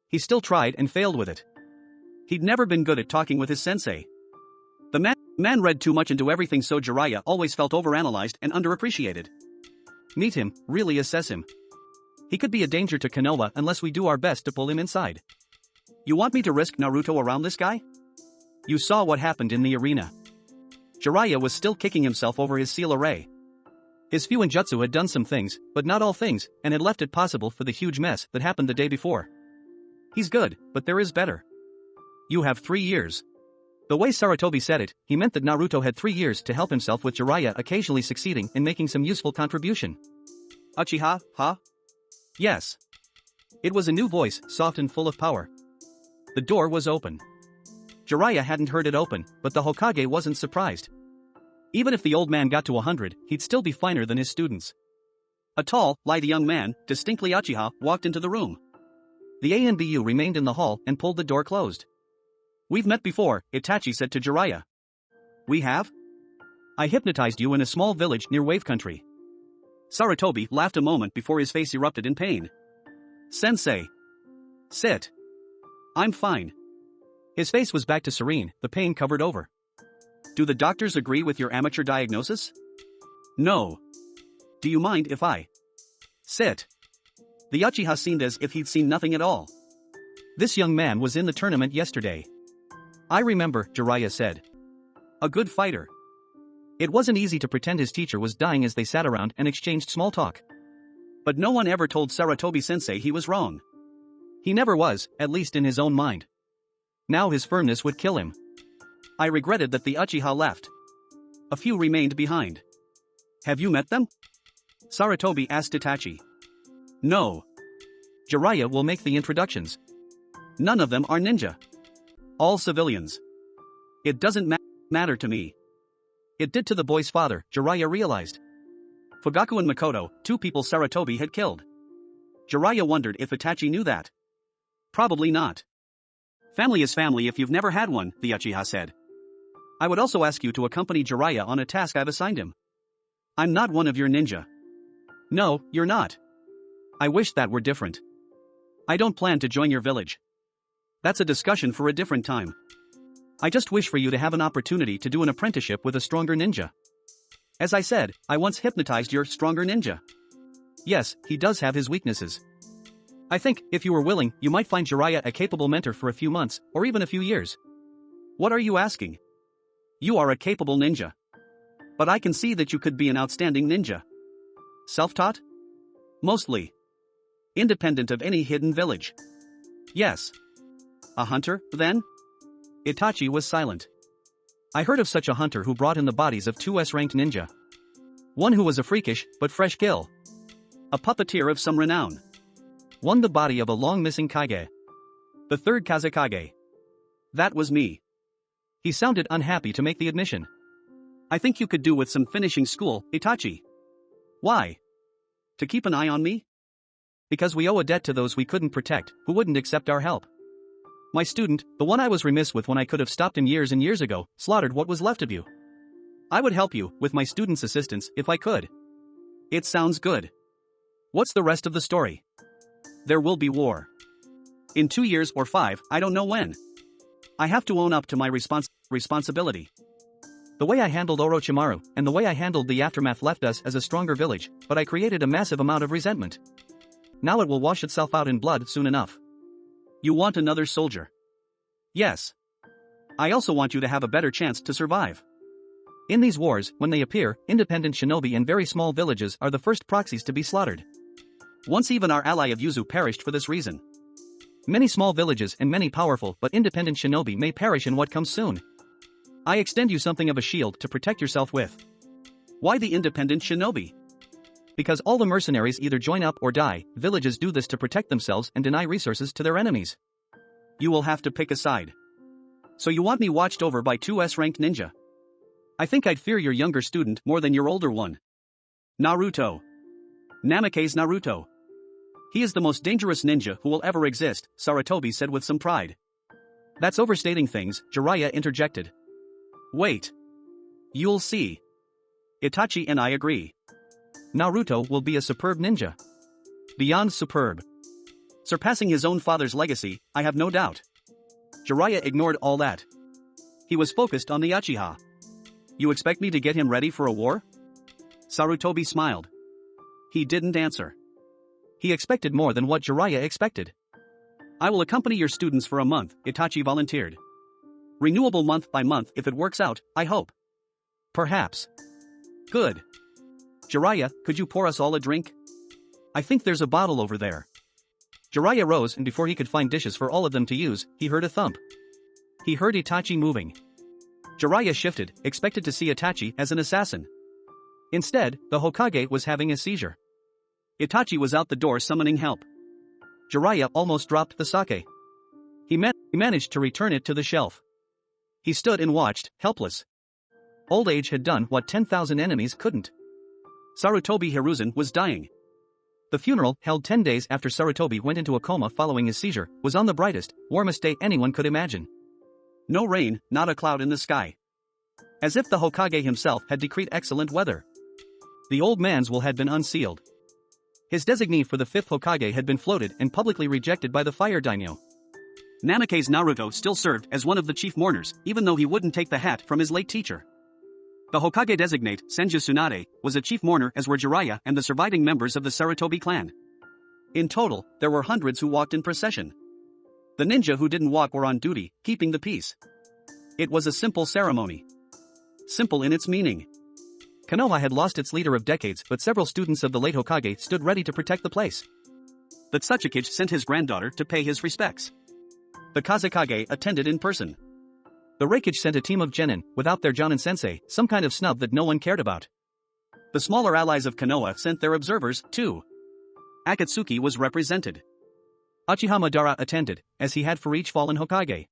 He still tried and failed with it. He'd never been good at talking with his sensei. The man read too much into everything, so Jiraiya always felt overanalyzed and underappreciated. Meet him, really assess him. He could be a danger to Konoha unless we do our best to pull him inside. You want me to risk Naruto around this guy? You saw what happened in the arena. Jiraiya was still kicking himself over his seal array. His Fuinjutsu had done some things, but not all things, and had left it possible for the huge mess that happened the day before. He's good, but there is better. You have 3 years. The way Sarutobi said it, he meant that Naruto had 3 years to help himself, with Jiraiya occasionally succeeding in making some useful contribution. Uchiha, huh? Yes. It was a new voice, soft and full of power. The door was open. Jiraiya hadn't heard it open, but the Hokage wasn't surprised. Even if the old man got to 100, he'd still be finer than his students. A tall, light young man, distinctly Uchiha, walked into the room. The ANBU remained in the hall and pulled the door closed. We've met before, Itachi said to Jiraiya. We have? I hypnotized you in a small village near Wave Country. Sarutobi laughed a moment before his face erupted in pain. Sensei. Sit. I'm fine. His face was back to serene, the pain covered over. Do the doctors agree with your amateur diagnosis? No. Do you mind if I sit? The Uchiha seemed as if he'd seen nothing at all. This young man was in the tournament yesterday. I remember, Jiraiya said. A good fighter. It wasn't easy to pretend his teacher was dying as they sat around and exchanged small talk. But no one ever told Sarutobi-sensei he was wrong. He never was, at least in his own mind. Now his firmness would kill him. I regretted that the Uchiha left. A few remained behind. Have you met them? Sarutobi asked Itachi. No. Jiraiya will make the introductions. None of them are ninja. All civilians. It doesn't matter to me. It did to the boy's father, Jiraiya realized. Fugaku and Makoto, two people Sarutobi had killed. Jiraiya wondered if Itachi knew that. Probably not. Family is family if you've never had one, the Uchiha said. I would also ask you to accompany Jiraiya on a task I've assigned him. I'm not one of your ninja. No, you're not. I wish that were different. I don't plan to join your village. That's a discussion for a different time. I just wish for you to have an opportunity to do an apprenticeship with a stronger ninja. As I said, I once hypnotized your stronger ninja. Yes, he does have his weaknesses. I think, if you were willing, you might find Jiraiya a capable mentor for a few months, or even a few years. What are you asking? You are a capable ninja. But I can see that you could be an outstanding ninja. Self-taught? Mostly. Independent of any hidden village. Yes. A hunter, then? Itachi was silent. I heard of such a hunter who brought in the bodies of two S-ranked ninja. One who was a freakish, but fresh kill. A puppeteer of some renown. One the body of a long-missing Kage. The third Kazekage. That was me. He sounded unhappy to make the admission. I think you could do with some finishing school, Itachi. Why? To keep an eye on me? Because we owe a debt to those we couldn't protect, who wouldn't accept our help. My student, the one I was remiss with when I could have stopped him years and years ago, slaughtered what was left of you. I would help you, with my student's assistance, if I could. It sounds good. What's the rest of the story? There will be war. In 2 years or 5, I don't know when. I have to own up to my responsibility. The way I handled Orochimaru, and the way I handled the aftermath left us as a stronger village, but I created a massive amount of resentment. Now it will wash itself out in blood soon enough. You want another soldier? Yes. I also want you to have a better chance to survive. In these wars, when they appear, independent shinobi and very small villages are the first proxies to be slaughtered. Once even our ally of Yuzu perished for this reason. Many small villages and many powerful but independent shinobi may perish in what comes soon. I extend you something of a shield to protect yourself with. Why the independent shinobi? Because all the mercenaries either join up or die, villages do this to protect themselves and deny resources to their enemies. You will have to pick a side. So you want me watched over by two S-ranked ninja? I think I'd fear your younger student more than your older one. Naruto. Namake's Naruto. He is the most dangerous ninja who will ever exist, Sarutobi said with some pride. That's overstating things, Jiraiya interjected. Wait. You'll see. Itachi and I agree. Naruto will be a superb ninja. Beyond superb. Surpassing his own father's legacy, I have no doubt. Jiraiya ignored all that. He was focused on the Uchiha. You expect me to get him ready for a war? Sarutobi smiled. He didn't answer. He expected more than what Jiraiya expected. I will accompany your students for a month, Itachi volunteered. Renewable month by month if it works out, I hope. Perhaps. Good. Jiraiya, could you pour us all a drink? I think there's a bottle over there. Jiraiya rose and before he could find dishes for all of them to use, he heard a thump. He heard Itachi moving. Jiraiya shifted, expected to see Itachi as an assassin. Instead, the Hokage was having a seizure. Itachi was out the door summoning help. Jiraiya almost dropped the sake. He managed to return it to the shelf. He stood and watched, helpless. Old age had done what 10,000 enemies couldn't. Sarutobi Hiruzen was dying. The funeral, held 10 days after Sarutobi went into a coma following his seizure, was on the brightest, warmest day anyone could imagine. No rain, not a cloud in the sky. As if the Hokage himself had decreed excellent weather. The old man's will had been unsealed. His designee for the 5th Hokage had been floated and publicly rejected by the fire daimyo. Namake's Naruto still served as one of the chief mourners, even though he wouldn't take the hat from his late teacher. The Hokage designate, Senju Tsunade, was a chief mourner as were Jiraiya and the surviving members of the Sarutobi clan. In total, there were hundreds who walked in procession. The ninja who didn't walk were on duty, keeping the peace. It was a simple ceremony. Simple in its meaning. Konoha had lost its leader of decades, but several students of the late Hokage stood ready to protect the place. The Tsuchikage sent his granddaughter to pay his respects. The Kazekage attended in person. The Raikage sent a team of genin, without their Jonin sensei, some kind of snub that no one cared about. The smaller allies of Konoha sent their observers, too. Akatsuki was represented. Uchiha Madara attended, as he had for each fallen Hokage.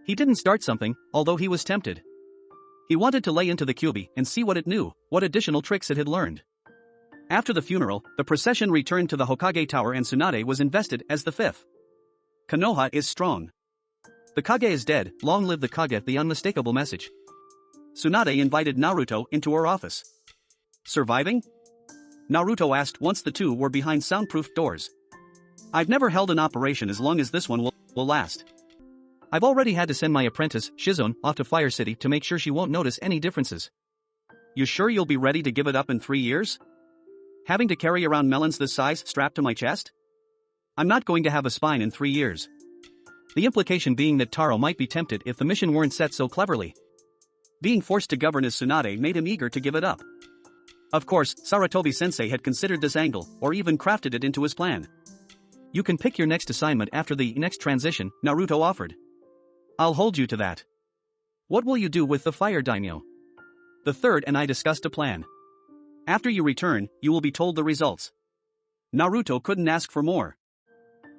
He didn't start something, although he was tempted. He wanted to lay into the Kyuubi and see what it knew, what additional tricks it had learned. After the funeral, the procession returned to the Hokage Tower and Tsunade was invested as the fifth. Konoha is strong. The Kage is dead, long live the Kage, the unmistakable message. Tsunade invited Naruto into her office. Surviving? Naruto asked once the two were behind soundproof doors. I've never held an operation as long as this one will last. I've already had to send my apprentice, Shizune, off to Fire City to make sure she won't notice any differences. You sure you'll be ready to give it up in 3 years? Having to carry around melons this size strapped to my chest? I'm not going to have a spine in 3 years. The implication being that Taro might be tempted if the mission weren't set so cleverly. Being forced to govern as Tsunade made him eager to give it up. Of course, Sarutobi-sensei had considered this angle, or even crafted it into his plan. You can pick your next assignment after the next transition, Naruto offered. I'll hold you to that. What will you do with the fire daimyo? The third and I discussed a plan. After you return, you will be told the results. Naruto couldn't ask for more.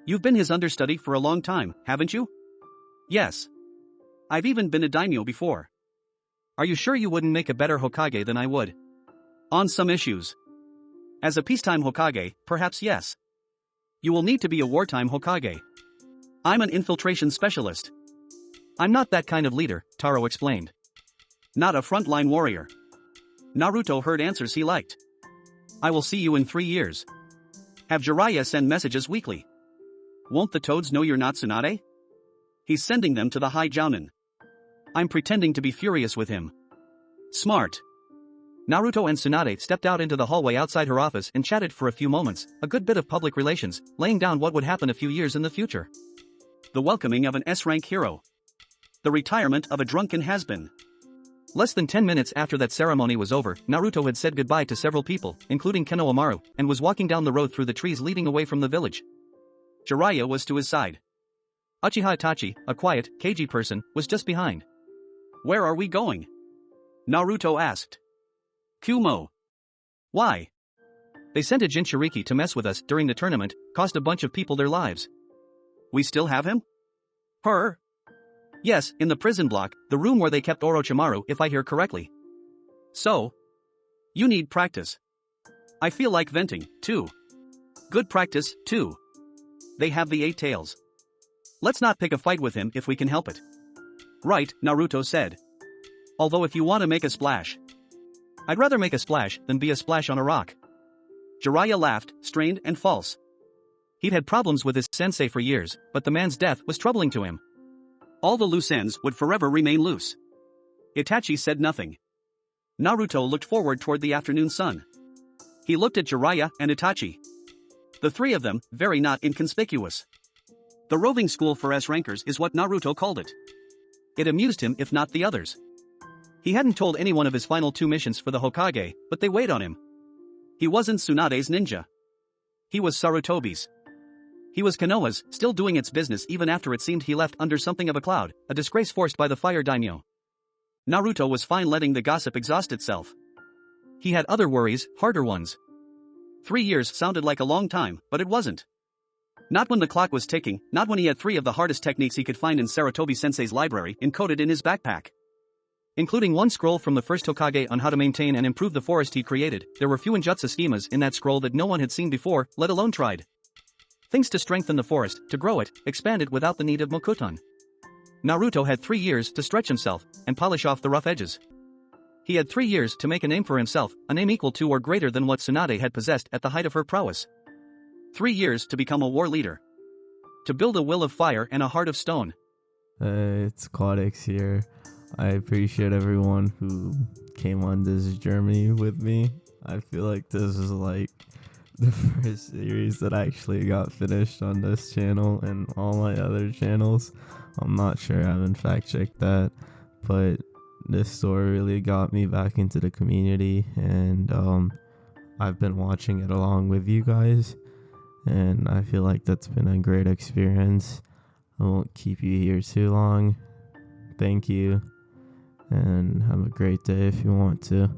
You've been his understudy for a long time, haven't you? Yes. I've even been a daimyo before. Are you sure you wouldn't make a better Hokage than I would? On some issues. As a peacetime Hokage, perhaps yes. You will need to be a wartime Hokage. I'm an infiltration specialist. I'm not that kind of leader, Taro explained. Not a frontline warrior. Naruto heard answers he liked. I will see you in 3 years. Have Jiraiya send messages weekly. Won't the toads know you're not Tsunade? He's sending them to the High Jounin. I'm pretending to be furious with him. Smart. Naruto and Tsunade stepped out into the hallway outside her office and chatted for a few moments, a good bit of public relations, laying down what would happen a few years in the future. The welcoming of an S-rank hero. The retirement of a drunken has-been. Less than 10 minutes after that ceremony was over, Naruto had said goodbye to several people, including Konohamaru, and was walking down the road through the trees leading away from the village. Jiraiya was to his side. Uchiha Itachi, a quiet, cagey person, was just behind. Where are we going? Naruto asked. Kumo. Why? They sent a Jinchuriki to mess with us during the tournament, cost a bunch of people their lives. We still have him? Her? Yes, in the prison block, the room where they kept Orochimaru if I hear correctly. So? You need practice. I feel like venting, too. Good practice, too. They have the 8 tails. Let's not pick a fight with him if we can help it. Right, Naruto said. Although if you want to make a splash. I'd rather make a splash than be a splash on a rock. Jiraiya laughed, strained and false. He'd had problems with his sensei for years, but the man's death was troubling to him. All the loose ends would forever remain loose. Itachi said nothing. Naruto looked forward toward the afternoon sun. He looked at Jiraiya and Itachi. The three of them, very not inconspicuous. The roving school for S-rankers is what Naruto called it. It amused him if not the others. He hadn't told anyone of his final 2 missions for the Hokage, but they weighed on him. He wasn't Tsunade's ninja. He was Sarutobi's. He was Konoha's, still doing its business even after it seemed he left under something of a cloud, a disgrace forced by the fire daimyo. Naruto was fine letting the gossip exhaust itself. He had other worries, harder ones. 3 years sounded like a long time, but it wasn't. Not when the clock was ticking, not when he had 3 of the hardest techniques he could find in Sarutobi-sensei's library encoded in his backpack. Including one scroll from the first Hokage on how to maintain and improve the forest he created, there were few ninjutsu schemas in that scroll that no one had seen before, let alone tried. Things to strengthen the forest, to grow it, expand it without the need of Mokuton. Naruto had 3 years to stretch himself, and polish off the rough edges. He had 3 years to make a name for himself, a name equal to or greater than what Tsunade had possessed at the height of her prowess. 3 years to become a war leader. To build a will of fire and a heart of stone. It's QuadX here. I appreciate everyone who came on this journey with me. I feel like this is like the first series that actually got finished on this channel and all my other channels. I'm not sure, I haven't fact checked that, but this story really got me back into the community, and I've been watching it along with you guys, and I feel like that's been a great experience. I won't keep you here too long. Thank you, and have a great day if you want to.